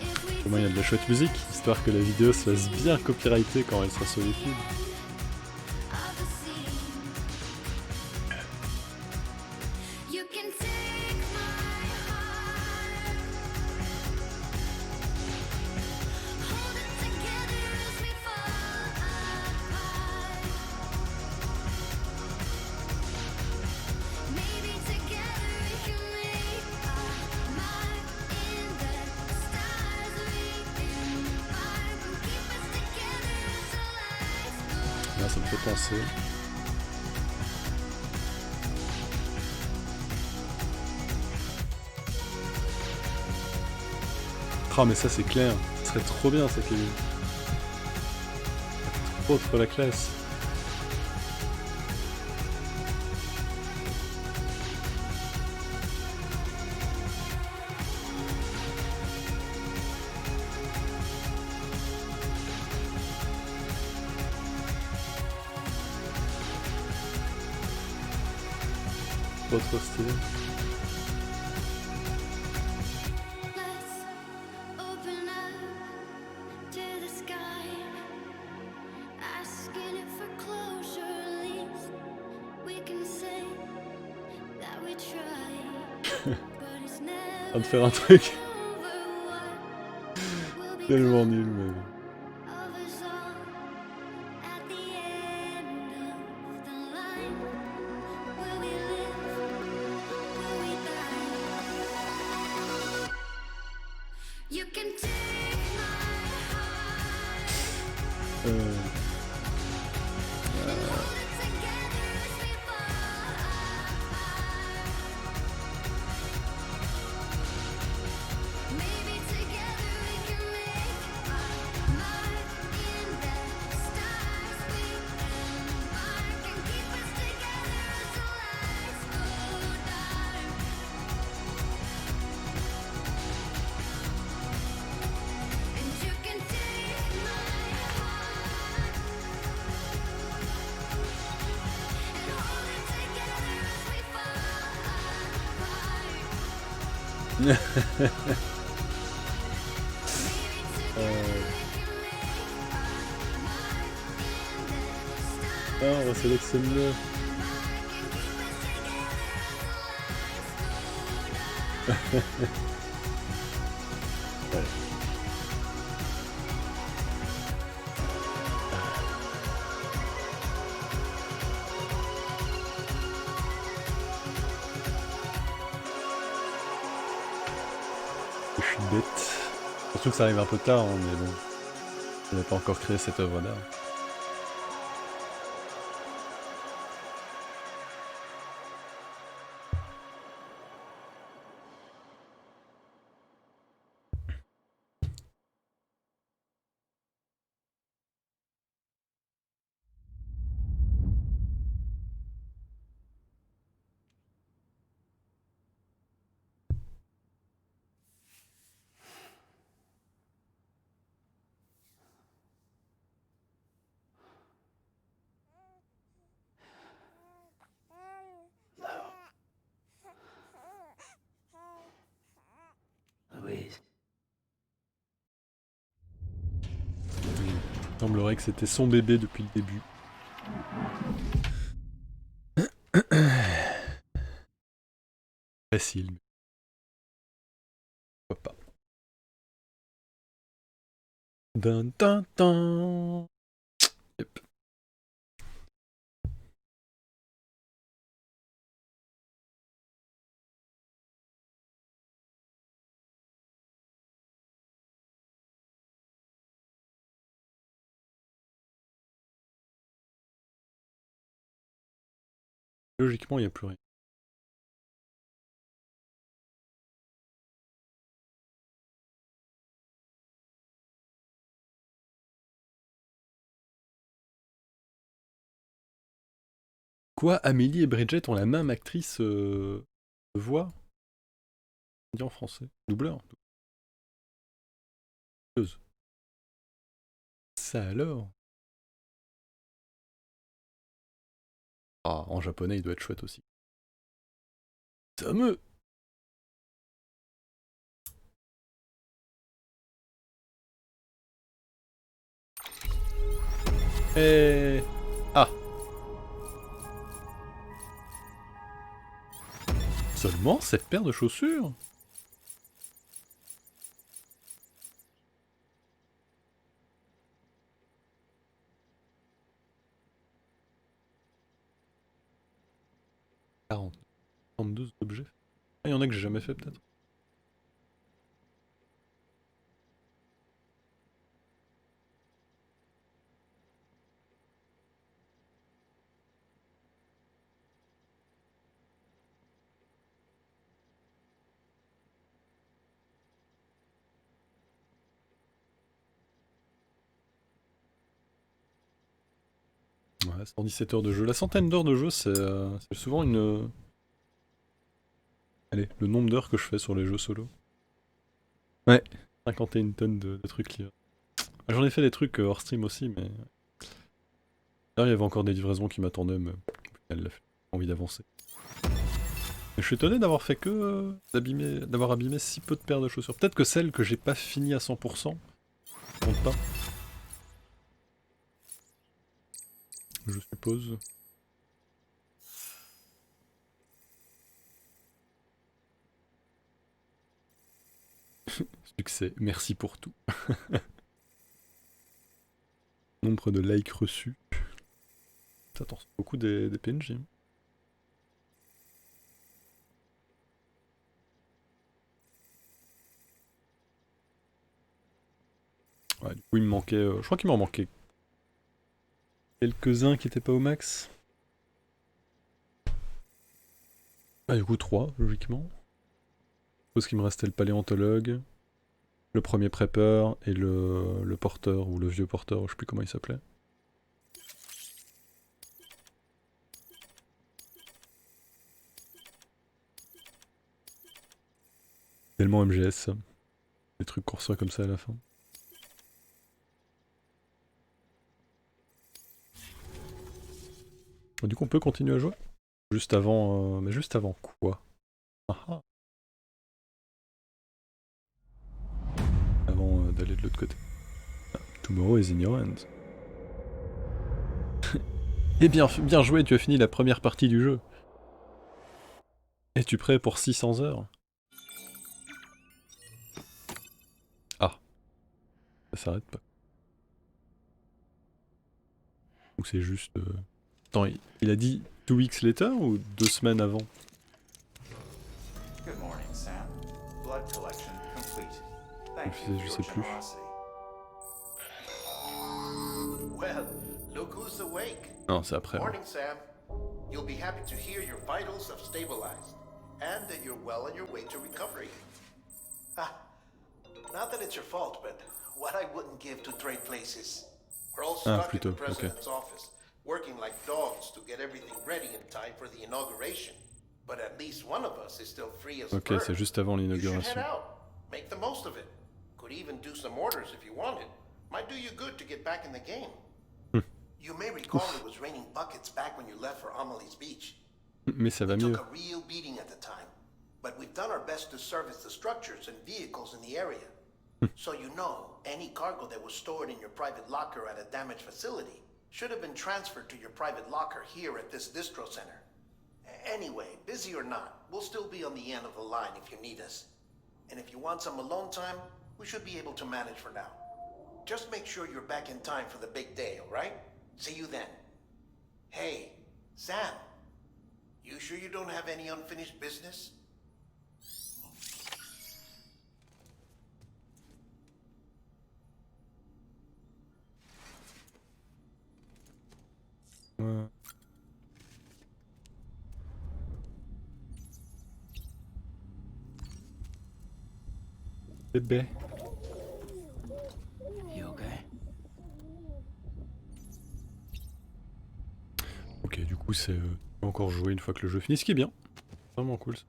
if we Au moins il y a de la chouette musique, histoire que la vidéo se fasse bien copyrightée quand elle sera sur YouTube. of the sea. You can take my heart, hold it together as we fall apart. Maybe together we can make a mark in the stars. We embark and keep us together as the lights go. Là ça me fait penser. Ah mais ça c'est clair, ça serait trop bien cette vidéo. Trop la classe. Trop stylé. Let's open up to the sky, asking it for closure. At least we can say that we tried, but it's On va never te faire un truc over. What will tellement become nul, mais bon. of us all at the end of the line? Will we live? Will we die? You can take my heart and hold it together as we fall apart. Maybe together we can make a mark in the stars. We embark and keep us together as the lights go dark. And you can take my heart and hold it together as we fall apart. Maybe together we can make a mark in the stars. Ah, on va sélectionner le. Ouais. Je suis bête. Surtout que ça arrive un peu tard, hein, mais bon. On n'a pas encore créé cette œuvre d'art. Il semblerait que c'était son bébé depuis le début. Facile. Pourquoi pas. Dun, dun, dun. Yep. Logiquement, il n'y a plus rien. Quoi, Amélie et Bridget ont la même actrice de voix? Dit en français. Doubleur. Doubleuse. Ça alors? Ah, en japonais, il doit être chouette aussi. Fameux! Et... Ah! Seulement 7 paires de chaussures? « 42 objets. Ah, il y en a que j'ai jamais fait peut-être. Ouais, 117 heures de jeu. La centaine d'heures de jeu, c'est souvent une... Allez, le nombre d'heures que je fais sur les jeux solo. Ouais. 51 tonnes de trucs liés. J'en ai fait des trucs hors stream aussi, mais... Là, il y avait encore des livraisons qui m'attendaient, mais... Elle a fait envie d'avancer. Mais je suis étonné d'avoir fait que... d'avoir abîmé si peu de paires de chaussures. Peut-être que celles que j'ai pas fini à 100% comptent pas. Je suppose. Succès, merci pour tout. Nombre de likes reçus. Attends, c'est beaucoup des PNJ. Ouais, du coup il me manquait... je crois qu'il m'en manquait quelques-uns qui étaient pas au max. Ah du coup 3, logiquement. Je suppose qu'il me restait le paléontologue, le premier prepper et le porteur, ou le vieux porteur, je sais plus comment il s'appelait. Tellement MGS ça. Des trucs qu'on reçoit comme ça à la fin. Du coup on peut continuer à jouer? Juste avant... mais juste avant quoi? Ah. Avant d'aller de l'autre côté. Ah, tomorrow is in your hands. Eh bien, bien joué, tu as fini la première partie du jeu. Es-tu prêt pour 600 heures? Ah. Ça s'arrête pas. Ou c'est juste... Attends, il a dit 2 weeks later ou 2 semaines avant? Good morning, Sam. Blood collection complete. Thank you Je for sais your plus. generosity. Well, look who's awake. Non, c'est après. Morning, Sam. You'll be happy to hear your vitals have stabilized, and that you're well on your way to recovery. Ah, not that it's your fault, but what I wouldn't give to trade places. We're all stuck in the president's office, working like dogs to get everything ready in time for the inauguration. But at least one of us is still free as a bird. Ok, c'est juste avant You should l'inauguration. head out. Make the most of it. Could even do some orders if you wanted. Might do you good to get back in the game. You may recall it was raining buckets back when you left for Amelie's Beach. Mais ça va mieux. Took a real beating at the time, but we've done our best to service the structures and vehicles in the area. So you know, any cargo that was stored in your private locker at a damaged facility should have been transferred to your private locker here at this distro center. Anyway, busy or not, we'll still be on the end of the line if you need us. And if you want some alone time, we should be able to manage for now. Just make sure you're back in time for the big day, alright? See you then. Hey, Sam. You sure you don't have any unfinished business? Ouais. Bébé. You okay? Ok, du coup, c'est encore jouer une fois que le jeu finit, ce qui est bien. Vraiment cool. Ça.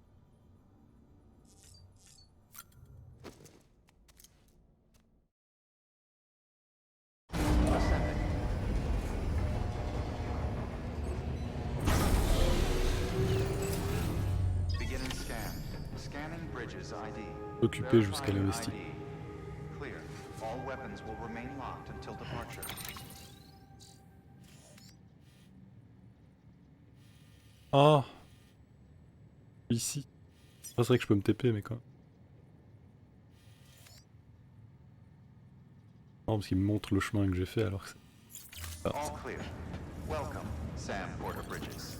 Beginning scan. Scanning bridges ID. Occupé jusqu'à Verifying l'investi. ID. Clear. All weapons will remain locked until departure. Ah, ici. Ah, c'est vrai que je peux me TP, mais quoi. Non, parce qu'il me montre le chemin que j'ai fait alors que c'est... Ah. All clear. Welcome, Sam Porter Bridges.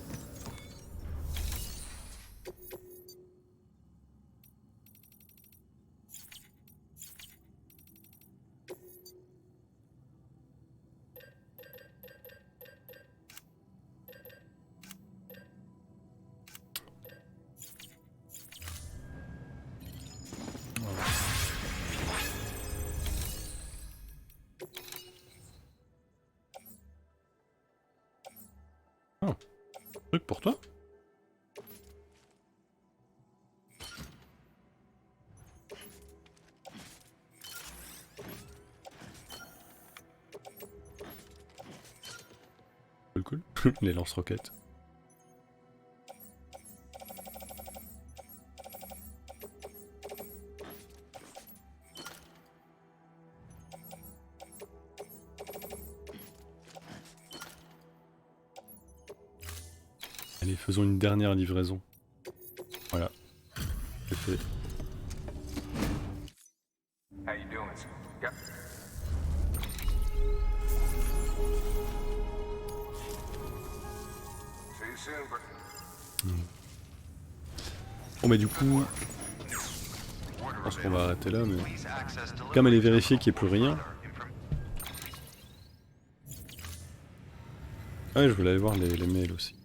Oh. Truc pour toi? Cool, cool. Les lance-roquettes. Allez, faisons une dernière livraison. Voilà. C'est fait. How you doing? Yep. See you soon, bro. Bon bah du coup, je pense qu'on va arrêter là, mais comme elle est vérifiée qu'il n'y ait plus rien. Ouais, je voulais aller voir les mails aussi.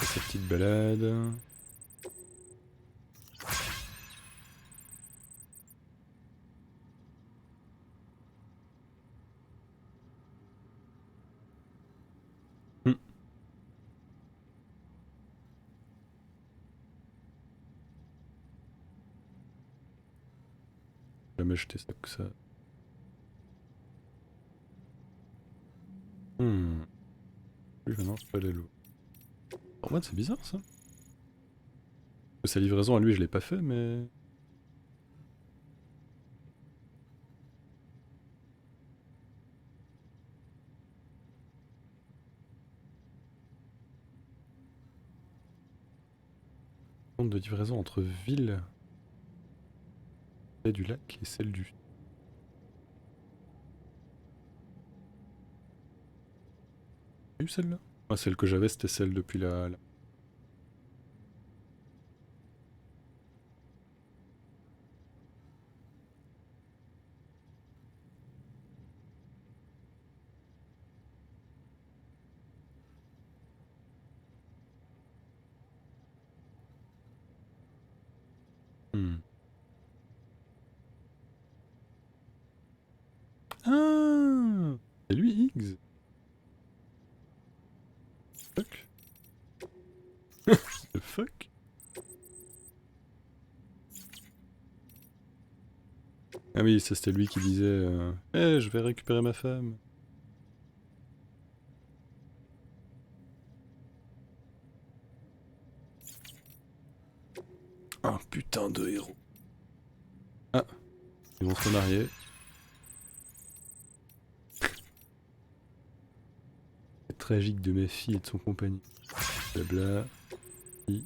Cette petite balade. Jamais jeter ça que ça. Oui, maintenant je peux aller l'eau. En mode c'est bizarre ça. Sa livraison à lui je l'ai pas fait mais. Compte de livraison entre ville du lac et celle du. T'as eu celle-là? Ah, celle que j'avais c'était celle depuis la... Ah, c'est lui Higgs. Fuck. The fuck. Ah oui, ça c'était lui qui disait Eh, je vais récupérer ma femme. Un putain de héros. Ah, ils vont se remarier. C'est tragique de ma fille et de son compagnon. Blabla. I.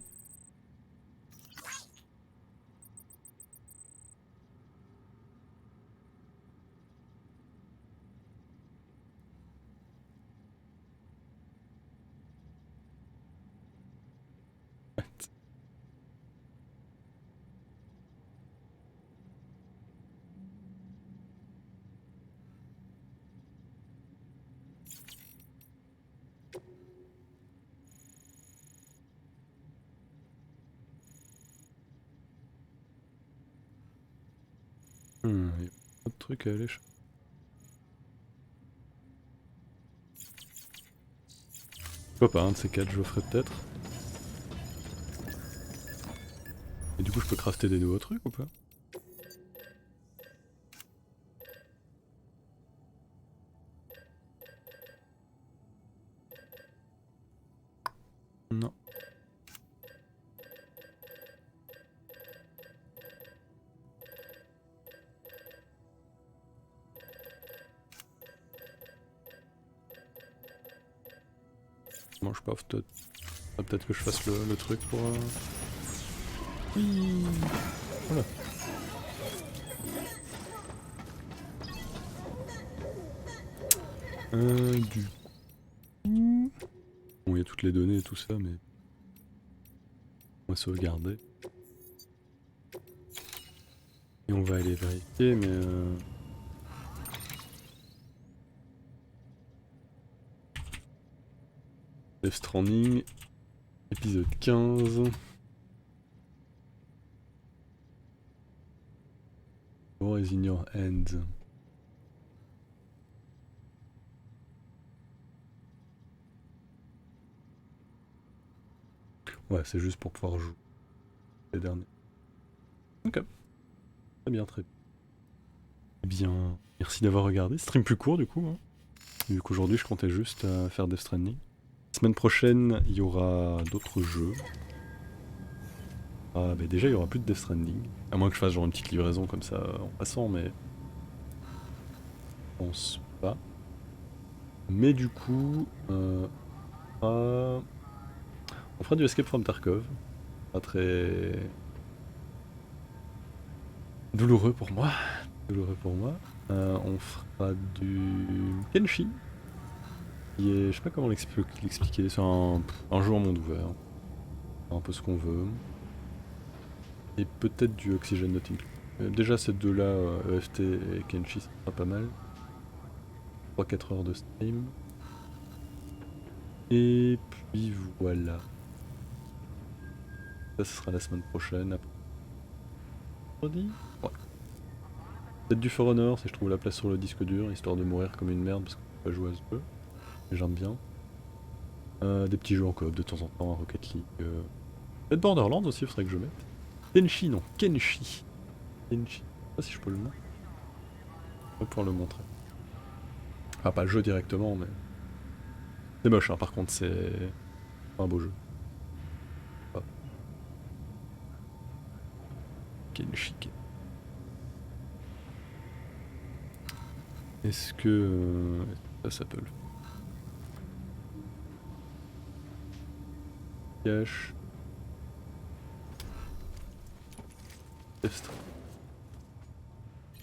Il y a pas de truc à aller chercher. Pourquoi pas, un de ces quatre, je le ferai peut-être. Et du coup, je peux crafter des nouveaux trucs ou pas? Non. Moi je paf, peut-être que je fasse le truc pour... Oui. Voilà. Du coup... Bon, il y a toutes les données et tout ça, mais... On va sauvegarder. Et on va aller vérifier, mais... Death Stranding, épisode 15. War is in your hands. Ouais, c'est juste pour pouvoir jouer les derniers. Ok. Très bien, très bien. Eh bien, merci d'avoir regardé. Stream plus court du coup. Hein. Vu qu'aujourd'hui je comptais juste faire Death Stranding. Semaine prochaine, il y aura d'autres jeux. Ah, bah déjà, il y aura plus de Death Stranding. À moins que je fasse genre une petite livraison comme ça en passant, mais... Je pense pas. Mais du coup... on fera du Escape from Tarkov. Pas très... douloureux pour moi. On fera du Kenshi. Qui est, je sais pas comment l'expliquer, c'est un jeu en monde ouvert. Un peu ce qu'on veut. Et peut-être du Oxygen Not Included. Déjà ces deux-là, EFT et Kenshi, ça sera pas mal. 3-4 heures de stream. Et puis voilà. Ça, ce sera la semaine prochaine. Vendredi ? Ouais. Peut-être du For Honor si je trouve la place sur le disque dur, histoire de mourir comme une merde parce qu'on peut pas jouer à ce jeu. Mais j'aime bien. Des petits jeux en coop de temps en temps, Rocket League. Peut-être Borderlands aussi, il faudrait que je mette. Kenshi, non, Kenshi. Kenshi. Je sais pas si je peux le mettre. On va pouvoir le montrer. Enfin, pas le jeu directement, mais... C'est moche, hein, par contre, c'est un beau jeu. Ah. Kenshi. Est-ce que... ça peut le faire. Cache. Test.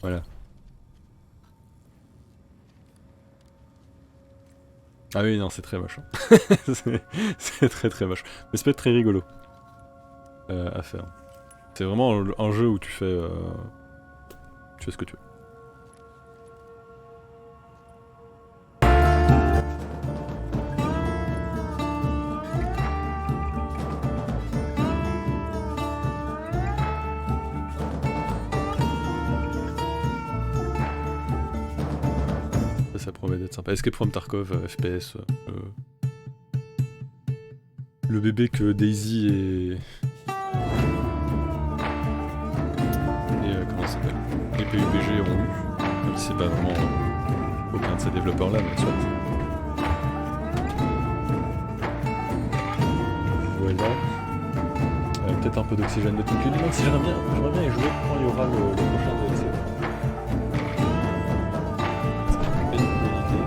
Voilà. Ah oui, non, c'est très moche. Hein. c'est très très moche. Mais ça peut être très rigolo à faire. C'est vraiment un jeu où tu fais ce que tu veux. Ça promet d'être sympa. Escape from Tarkov, FPS. Le bébé que Daisy et comment ça s'appelle, les PUBG ont eu. Même si c'est pas vraiment aucun de ces développeurs là, mais soit. Voilà. peut-être un peu d'oxygène de Tim Cudi. Même si j'aimerais bien y jouer quand il y aura le prochain DLC. Ça serait une bonne idée.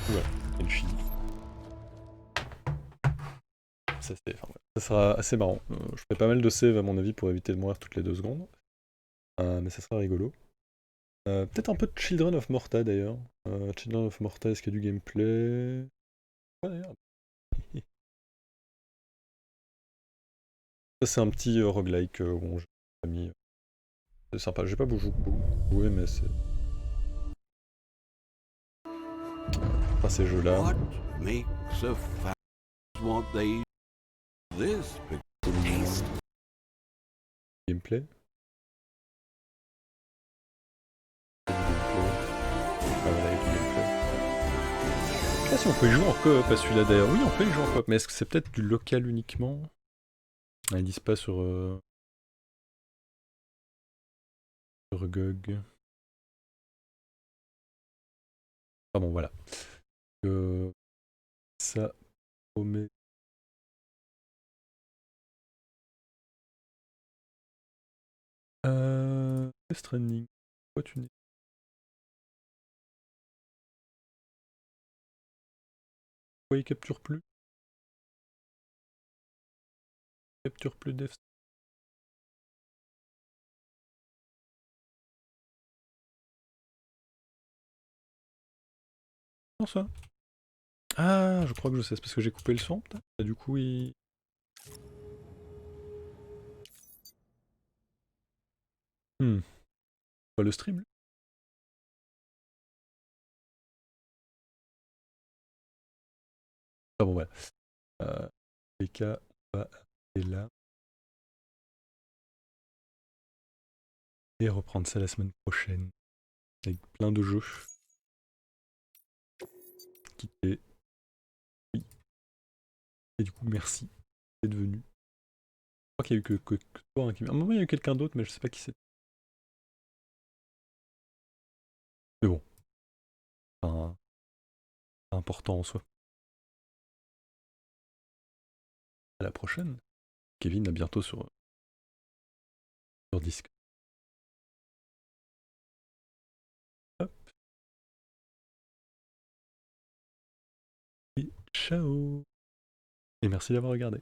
Ouais, une fille. Ça, ça sera assez marrant. Je ferai pas mal de save à mon avis pour éviter de mourir toutes les 2 secondes. Mais ça sera rigolo. Peut-être un peu de Children of Morta d'ailleurs. Children of Morta, est-ce qu'il y a du gameplay? Ouais, d'ailleurs. Ça c'est un petit roguelike où on joue avec des amis. C'est sympa, j'ai pas beaucoup joué mais c'est... Enfin ces jeux-là. What makes a fat want they this taste? Gameplay. Ah voilà, il y a du gameplay. Je sais pas si on peut y jouer en coop à celui-là d'ailleurs. Oui, on peut y jouer en coop, mais est-ce que c'est peut-être du local uniquement? Ils disent pas sur GOG. Ah bon, voilà. Ça promet. Death Stranding. Pourquoi tu n'es... Pourquoi il capture plus? Capture plus Death Stranding. Non ça. Ah, je crois que je sais, c'est parce que j'ai coupé le son, peut-être. Et du coup, il... Pas le stream. Ah bon, voilà. Les cas, on va aller là. Et reprendre ça la semaine prochaine. Avec plein de jeux. Quitter. Oui. Et du coup, merci d'être venu. Je crois qu'il y a eu que toi hein, qui... À un moment, il y a eu quelqu'un d'autre, mais je sais pas qui c'est. Mais bon. Enfin, pas important en soi. À la prochaine. Kevin, à bientôt sur Discord. Hop. Et ciao. Et merci d'avoir regardé.